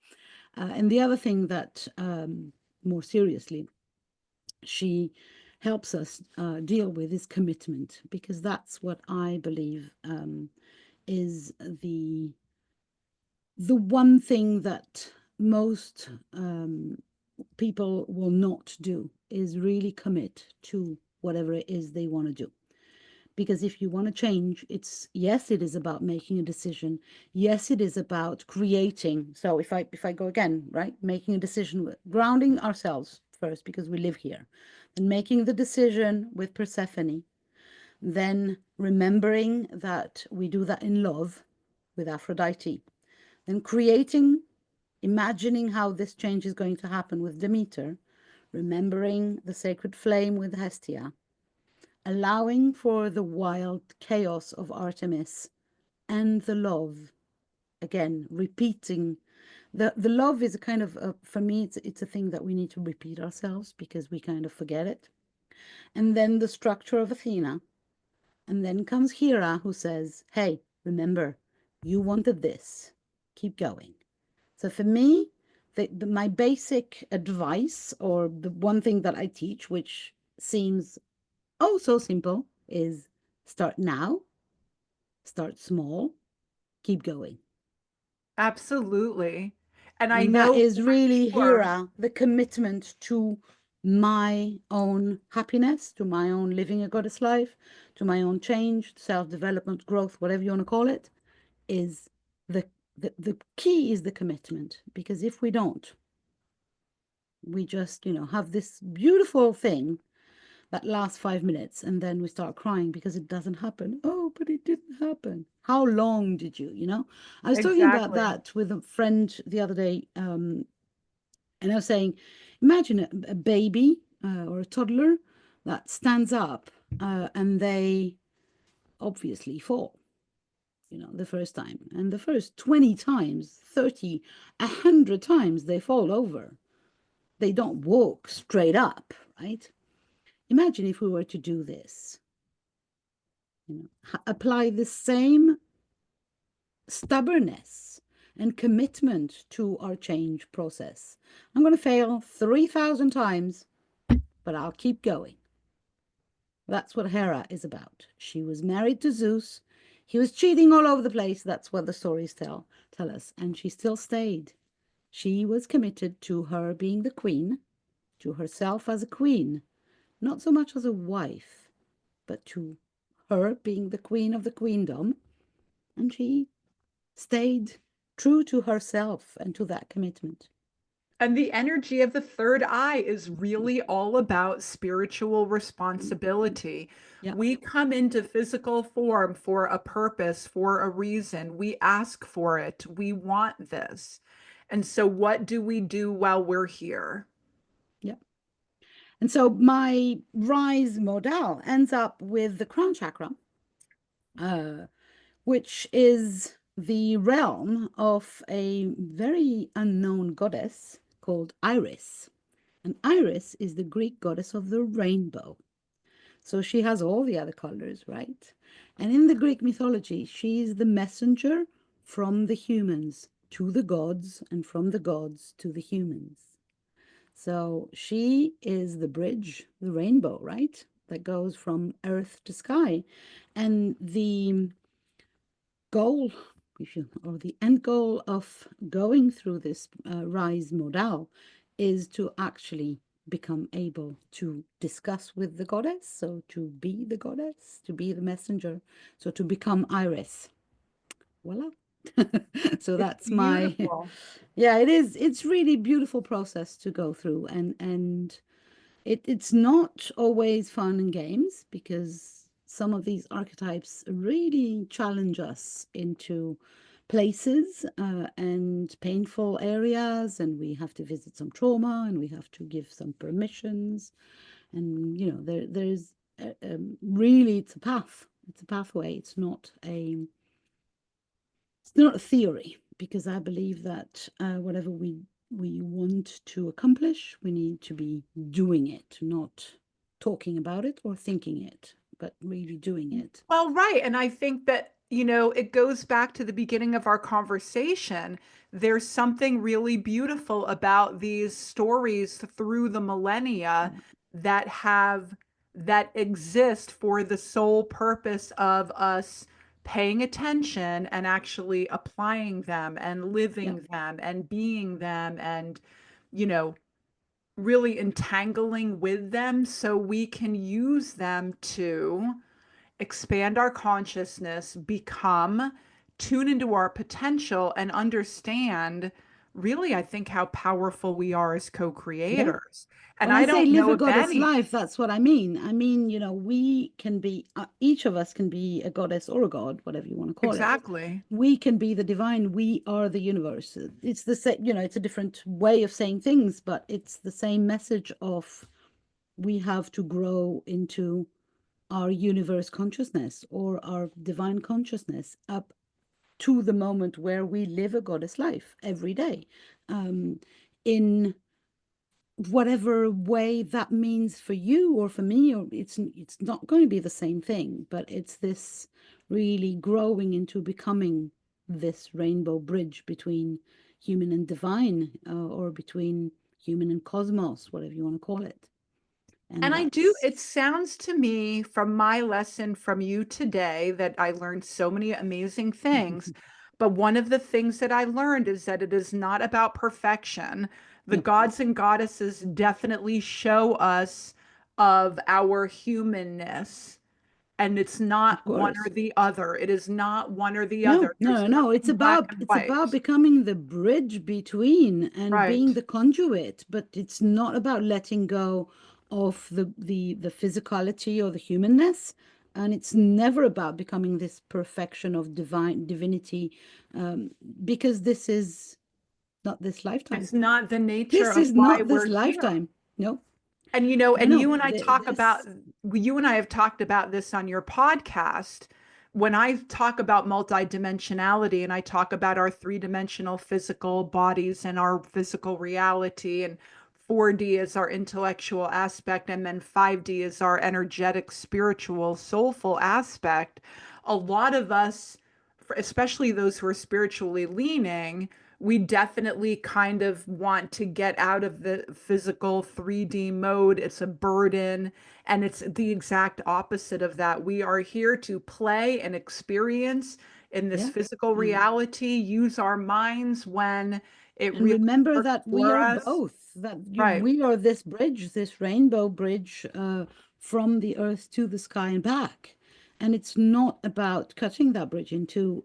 And the other thing that, more seriously, she helps us deal with is commitment, because that's what I believe is the one thing that most people will not do is really commit to whatever it is they want to do. Because if you want to change, it's yes, it is about making a decision. Yes, it is about creating. So if I go again, right, making a decision, grounding ourselves first because we live here, and making the decision with Persephone, then remembering that we do that in love with Aphrodite, then creating, imagining how this change is going to happen with Demeter, remembering the sacred flame with Hestia, allowing for the wild chaos of Artemis and the love. Again, repeating the love is a kind of for me it's a thing that we need to repeat ourselves because we kind of forget it. And then the structure of Athena, and then comes Hera who says, hey, remember, you wanted this, keep going. So for me, my basic advice, or the one thing that I teach, which seems oh so simple, is start now, start small, keep going. Absolutely. And I And that know is for really sure. Hera, the commitment to my own happiness, to my own living a goddess life, to my own change, self-development, growth, whatever you want to call it, is the the key is the commitment. Because if we don't, we just, have this beautiful thing that lasts 5 minutes and then we start crying because it doesn't happen. Oh, but it didn't happen. How long did you? I was talking about Exactly. that with a friend the other day, and I was saying, imagine a baby or a toddler that stands up and they obviously fall, the first time. And the first 20 times, 30, 100 times they fall over. They don't walk straight up, right? Imagine if we were to do this, apply the same stubbornness and commitment to our change process. I'm going to fail 3,000 times, but I'll keep going. That's what Hera is about. She was married to Zeus. He was cheating all over the place. That's what the stories tell us. And she still stayed. She was committed to her being the queen, to herself as a queen, not so much as a wife, but to her being the queen of the queendom. And she stayed true to herself and to that commitment. And the energy of the third eye is really all about spiritual responsibility. Yeah, We come into physical form for a purpose, for a reason. We ask for it. We want this. And so, what do we do while we're here? yeah. And so my rise model ends up with the crown chakra, uh, which is the realm of a very unknown goddess called Iris. And Iris is the Greek goddess of the rainbow. So she has all the other colors, right? And in the Greek mythology, she's the messenger from the humans to the gods and from the gods to the humans. So she is the bridge, the rainbow, right? That goes from earth to sky. And the goal, if you, or the end goal of going through this rise modal is to actually become able to discuss with the goddess, so to be the goddess, to be the messenger, so to become Iris. Voila. So It's that's my, beautiful. yeah, it is. It's really beautiful process to go through, and it's not always fun and games because some of these archetypes really challenge us into places and painful areas, and we have to visit some trauma and we have to give some permissions. And you know, there's really it's a path. It's a pathway. It's not a theory because I believe that whatever we want to accomplish, we need to be doing it, not talking about it or thinking it, but really doing it. Well, right. And I think that, it goes back to the beginning of our conversation. There's something really beautiful about these stories through the millennia Yeah, that have that exist for the sole purpose of us paying attention and actually applying them and yeah, living them and being them and, you know, really entangling with them so we can use them to expand our consciousness, become, tune into our potential, and understand really, I think, how powerful we are as co yeah. creators. And When I I say don't live know a of goddess any. life, that's what I mean. I mean, you know, we can be, each of us can be a goddess or a god, whatever you want to call it. Exactly. We can be the divine. We are the universe. It's the same, you know, it's a different way of saying things, but it's the same message of we have to grow into our universe consciousness or our divine consciousness up to the moment where we live a goddess life every day, in whatever way that means for you or for me. Or it's not going to be the same thing, but it's this really growing into becoming this rainbow bridge between human and divine, or between human and cosmos, whatever you want to call it. And And I do, that's it sounds to me from my lesson from you today that I learned so many amazing things. But one of the things that I learned is that it is not about perfection. The no, gods and goddesses definitely show us of our humanness. And it's of not one course. or the other. It is not one or the No, other. There's no, no. nothing black and It's about white. becoming the bridge between and being Right. the conduit, but it's not about letting go of the physicality or the humanness, and it's never about becoming this perfection of divine divinity, um, because this is not this lifetime. It's not the nature This of is why not this we're here. lifetime. No, And no, and no. you and I talk about This, you and I have talked about this on your podcast. When I talk about multidimensionality and I talk about our three-dimensional physical bodies and our physical reality, and 4D is our intellectual aspect, and then 5D is our energetic, spiritual, soulful aspect. A lot of us, especially those who are spiritually leaning, we definitely kind of want to get out of the physical 3D mode. It's a burden. And it's the exact opposite of that. We are here to play and experience in this yeah, physical and reality, use our minds when It And really remember works that we for are us. both, that Right. we are this bridge, this rainbow bridge from the earth to the sky and back. And it's not about cutting that bridge into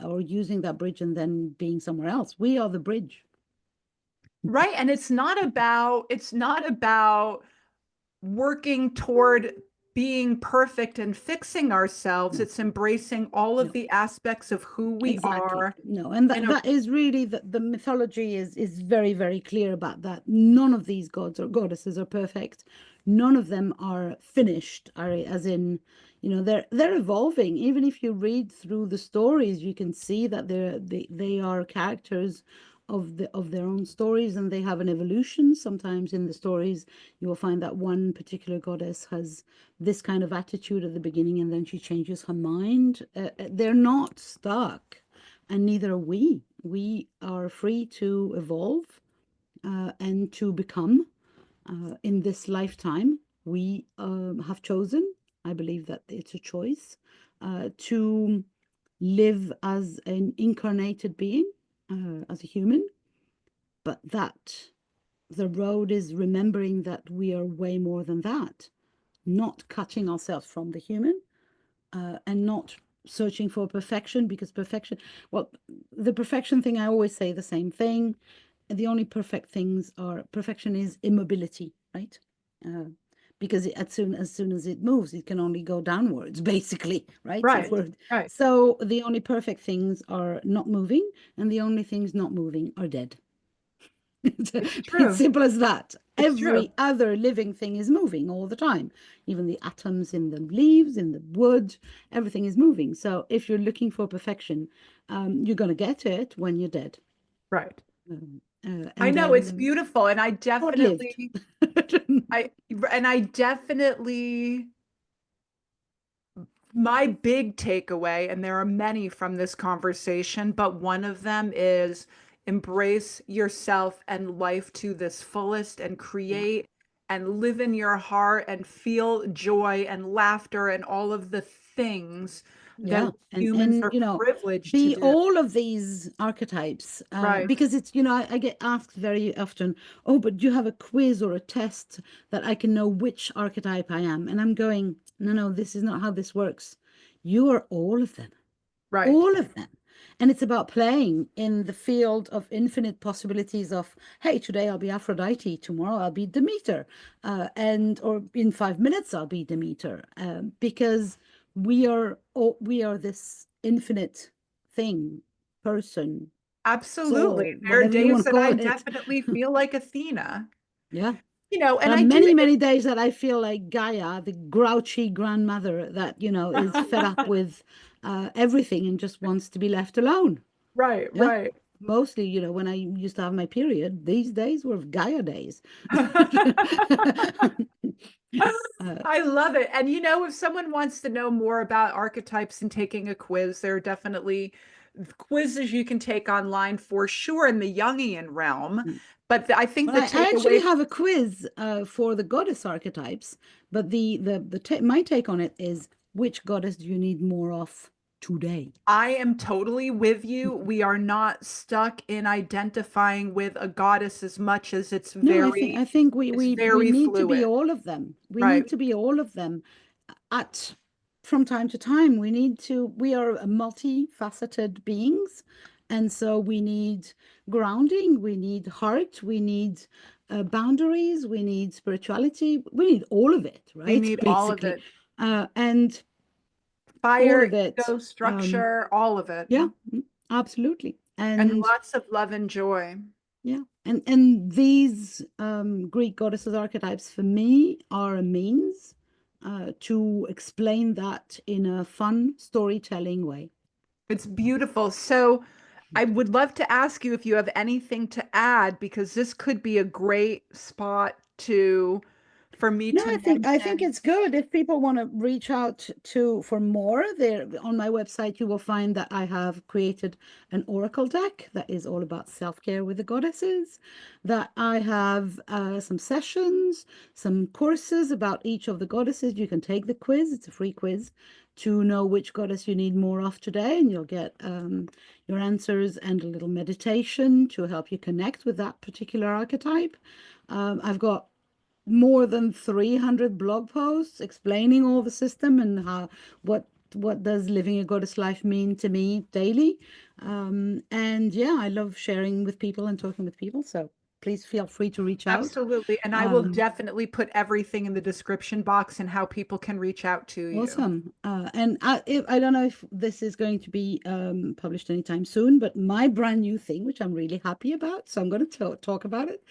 or using that bridge and then being somewhere else. We are the bridge. Right. And it's not about working toward being perfect and fixing ourselves. No. It's embracing all of No. the aspects of who we Exactly. are No, and in a that is really the mythology is very, very clear about that. None of these gods or goddesses are perfect. None of them are finished, are as in, they're evolving. Even if you read through the stories, you can see that they are characters of their own stories and they have an evolution. Sometimes in the stories, you will find that one particular goddess has this kind of attitude at the beginning and then she changes her mind. They're not stuck, and neither are we. We are free to evolve and to become in this lifetime. We have chosen, I believe that it's a choice, to live as an incarnated being, as a human, but that the road is remembering that we are way more than that, not cutting ourselves from the human and not searching for perfection because perfection, well, the perfection thing, I always say the same thing. The only perfect things are perfection is immobility, right? Uh, because as soon as it moves, it can only go downwards, basically, right? If right, we're right. so the only perfect things are not moving, and the only things not moving are dead. It's It's true. simple as that. It's true. Every other living thing is moving all the time. Even the atoms in the leaves, in the wood, everything is moving. So if you're looking for perfection, you're going to get it when you're dead. Right. I And know it's then beautiful. And short-lived. I, and I definitely, my big takeaway, and there are many from this conversation, but one of them is embrace yourself and life to this fullest and Yeah. create and live in your heart and feel joy and laughter and all of the things that Yeah, we and humans and are you know, privileged to be do. all of these archetypes, Right, because it's I get asked very often, oh, but do you have a quiz or a test that I can know which archetype I am? And I'm going, no, no, this is not how this works. You are right. all of them. And it's about playing in the field of infinite possibilities of, hey, today I'll be Aphrodite, tomorrow I'll be Demeter, and or in 5 minutes I'll be Demeter, because we are this infinite thing, person, Absolutely. soul, There are whatever you days want to that call I it. definitely feel like Athena, Yeah. and There are I do. many, many days that I feel like Gaia, the grouchy grandmother that, is fed up with everything and just wants to be left alone. Right, Yeah. right. Mostly, when I used to have my period, these days were Gaia days. I love it. And if someone wants to know more about archetypes and taking a quiz, there are definitely quizzes you can take online for sure in the Jungian realm. But I think Well, the I actually takeaway, have a quiz for the goddess archetypes, but my take on it is, which goddess do you need more of today? I am totally with you. We are not stuck in identifying with a goddess as much as it's No, I think we it's we very need to be fluid. all of them. We Right. need to be all of them at from time to time. We are multifaceted beings, and so we need grounding, we need heart, we need boundaries, we need spirituality, we need all of it, We right? need all of Basically. it. And all Fire, of it, ego, structure, all of it. yeah, absolutely. And And lots of love and joy. yeah, and these Greek goddesses archetypes for me are a means to explain that in a fun storytelling way. It's beautiful. So I would love to ask you if you have anything to add, because this could be a great spot to for me No, to I think mention. it's good if people want to reach out to for more. There on my website, you will find that I have created an oracle deck that is all about self-care with the goddesses. That I have some sessions, some courses about each of the goddesses. You can take the quiz; it's a free quiz to know which goddess you need more of today, and you'll get your answers and a little meditation to help you connect with that particular archetype. I've got more than 300 blog posts explaining all the system and how what does living a goddess life mean to me daily. And yeah, I love sharing with people and talking with people. So please feel free to reach out. Absolutely. And I will Um, definitely put everything in the description box and how people can reach out to you. Awesome. And I don't know if this is going to be published anytime soon, but my brand new thing, which I'm really happy about, so I'm going to talk about it.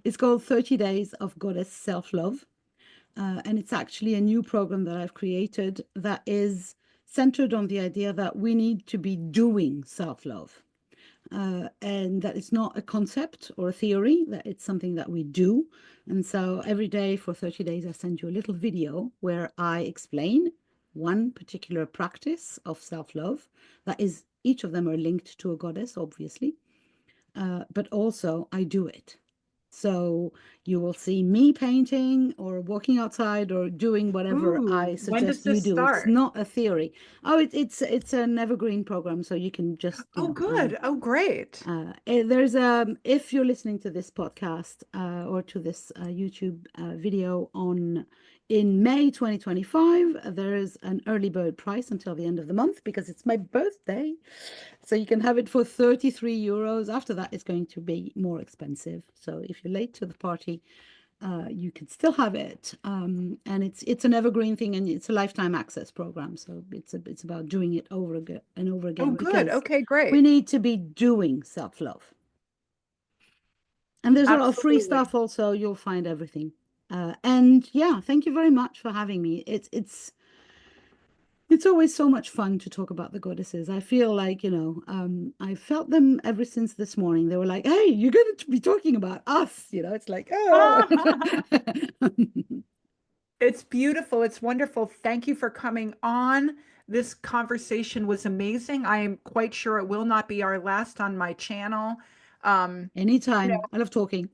It's called 30 Days of Goddess Self-Love. And it's actually a new program that I've created that is centered on the idea that we need to be doing self-love. And that it's not a concept or a theory, that it's something that we do. And so every day for 30 days, I send you a little video where I explain one particular practice of self-love. That is, each of them are linked to a goddess, obviously, but also I do it. So you will see me painting or walking outside or doing whatever I Ooh, when does suggest you this do. It's start? not a theory. Oh, it's an evergreen program, so you can just, Oh, good. Oh, great. there's if you're listening to this podcast or to this YouTube video on in May 2025, there is an early bird price until the end of the month because it's my birthday. So you can have it for 33 euros. After that, it's going to be more expensive. So if you're late to the party, you can still have it. And it's an evergreen thing, and it's a lifetime access program. So it's about doing it over again and over Oh, again good. because Okay, we great. need to be doing self-love. And there's a lot of free Absolutely. stuff also. You'll find everything. And yeah, thank you very much for having me. It's always so much fun to talk about the goddesses. I feel like, I felt them ever since this morning. They were like, hey, you're going to be talking about us. It's like, oh. It's beautiful. It's wonderful. Thank you for coming on. This conversation was amazing. I am quite sure it will not be our last on my channel. Um, you Anytime. know, I love talking.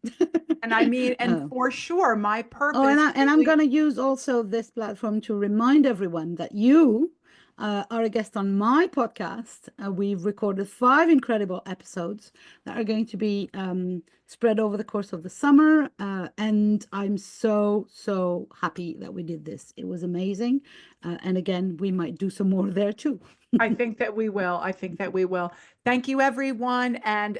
and I mean, and Oh. for sure, my Oh, purpose and I'm going really. to use also this platform to remind everyone that you are a guest on my podcast. We've recorded 5 incredible episodes that are going to be spread over the course of the summer. And I'm so, so happy that we did this. It was amazing. And again, we might do some more there too. I think that we will. I think that we will. Thank you, everyone. And,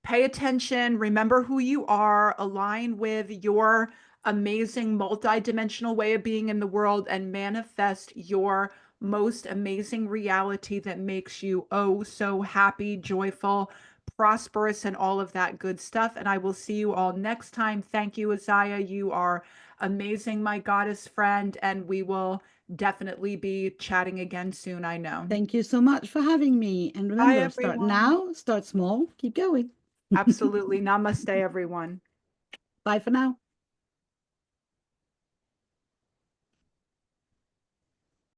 pay attention, remember who you are, align with your amazing multidimensional way of being in the world, and manifest your most amazing reality that makes you oh so happy, joyful, prosperous, and all of that good stuff. And I will see you all next time. Thank you, Isaiah. You are amazing, my goddess friend, and we will definitely be chatting again soon, I know. Thank you so much for having me. And Bye, remember, start everyone. now, start small, keep going. Absolutely. Namaste, everyone. Bye for now.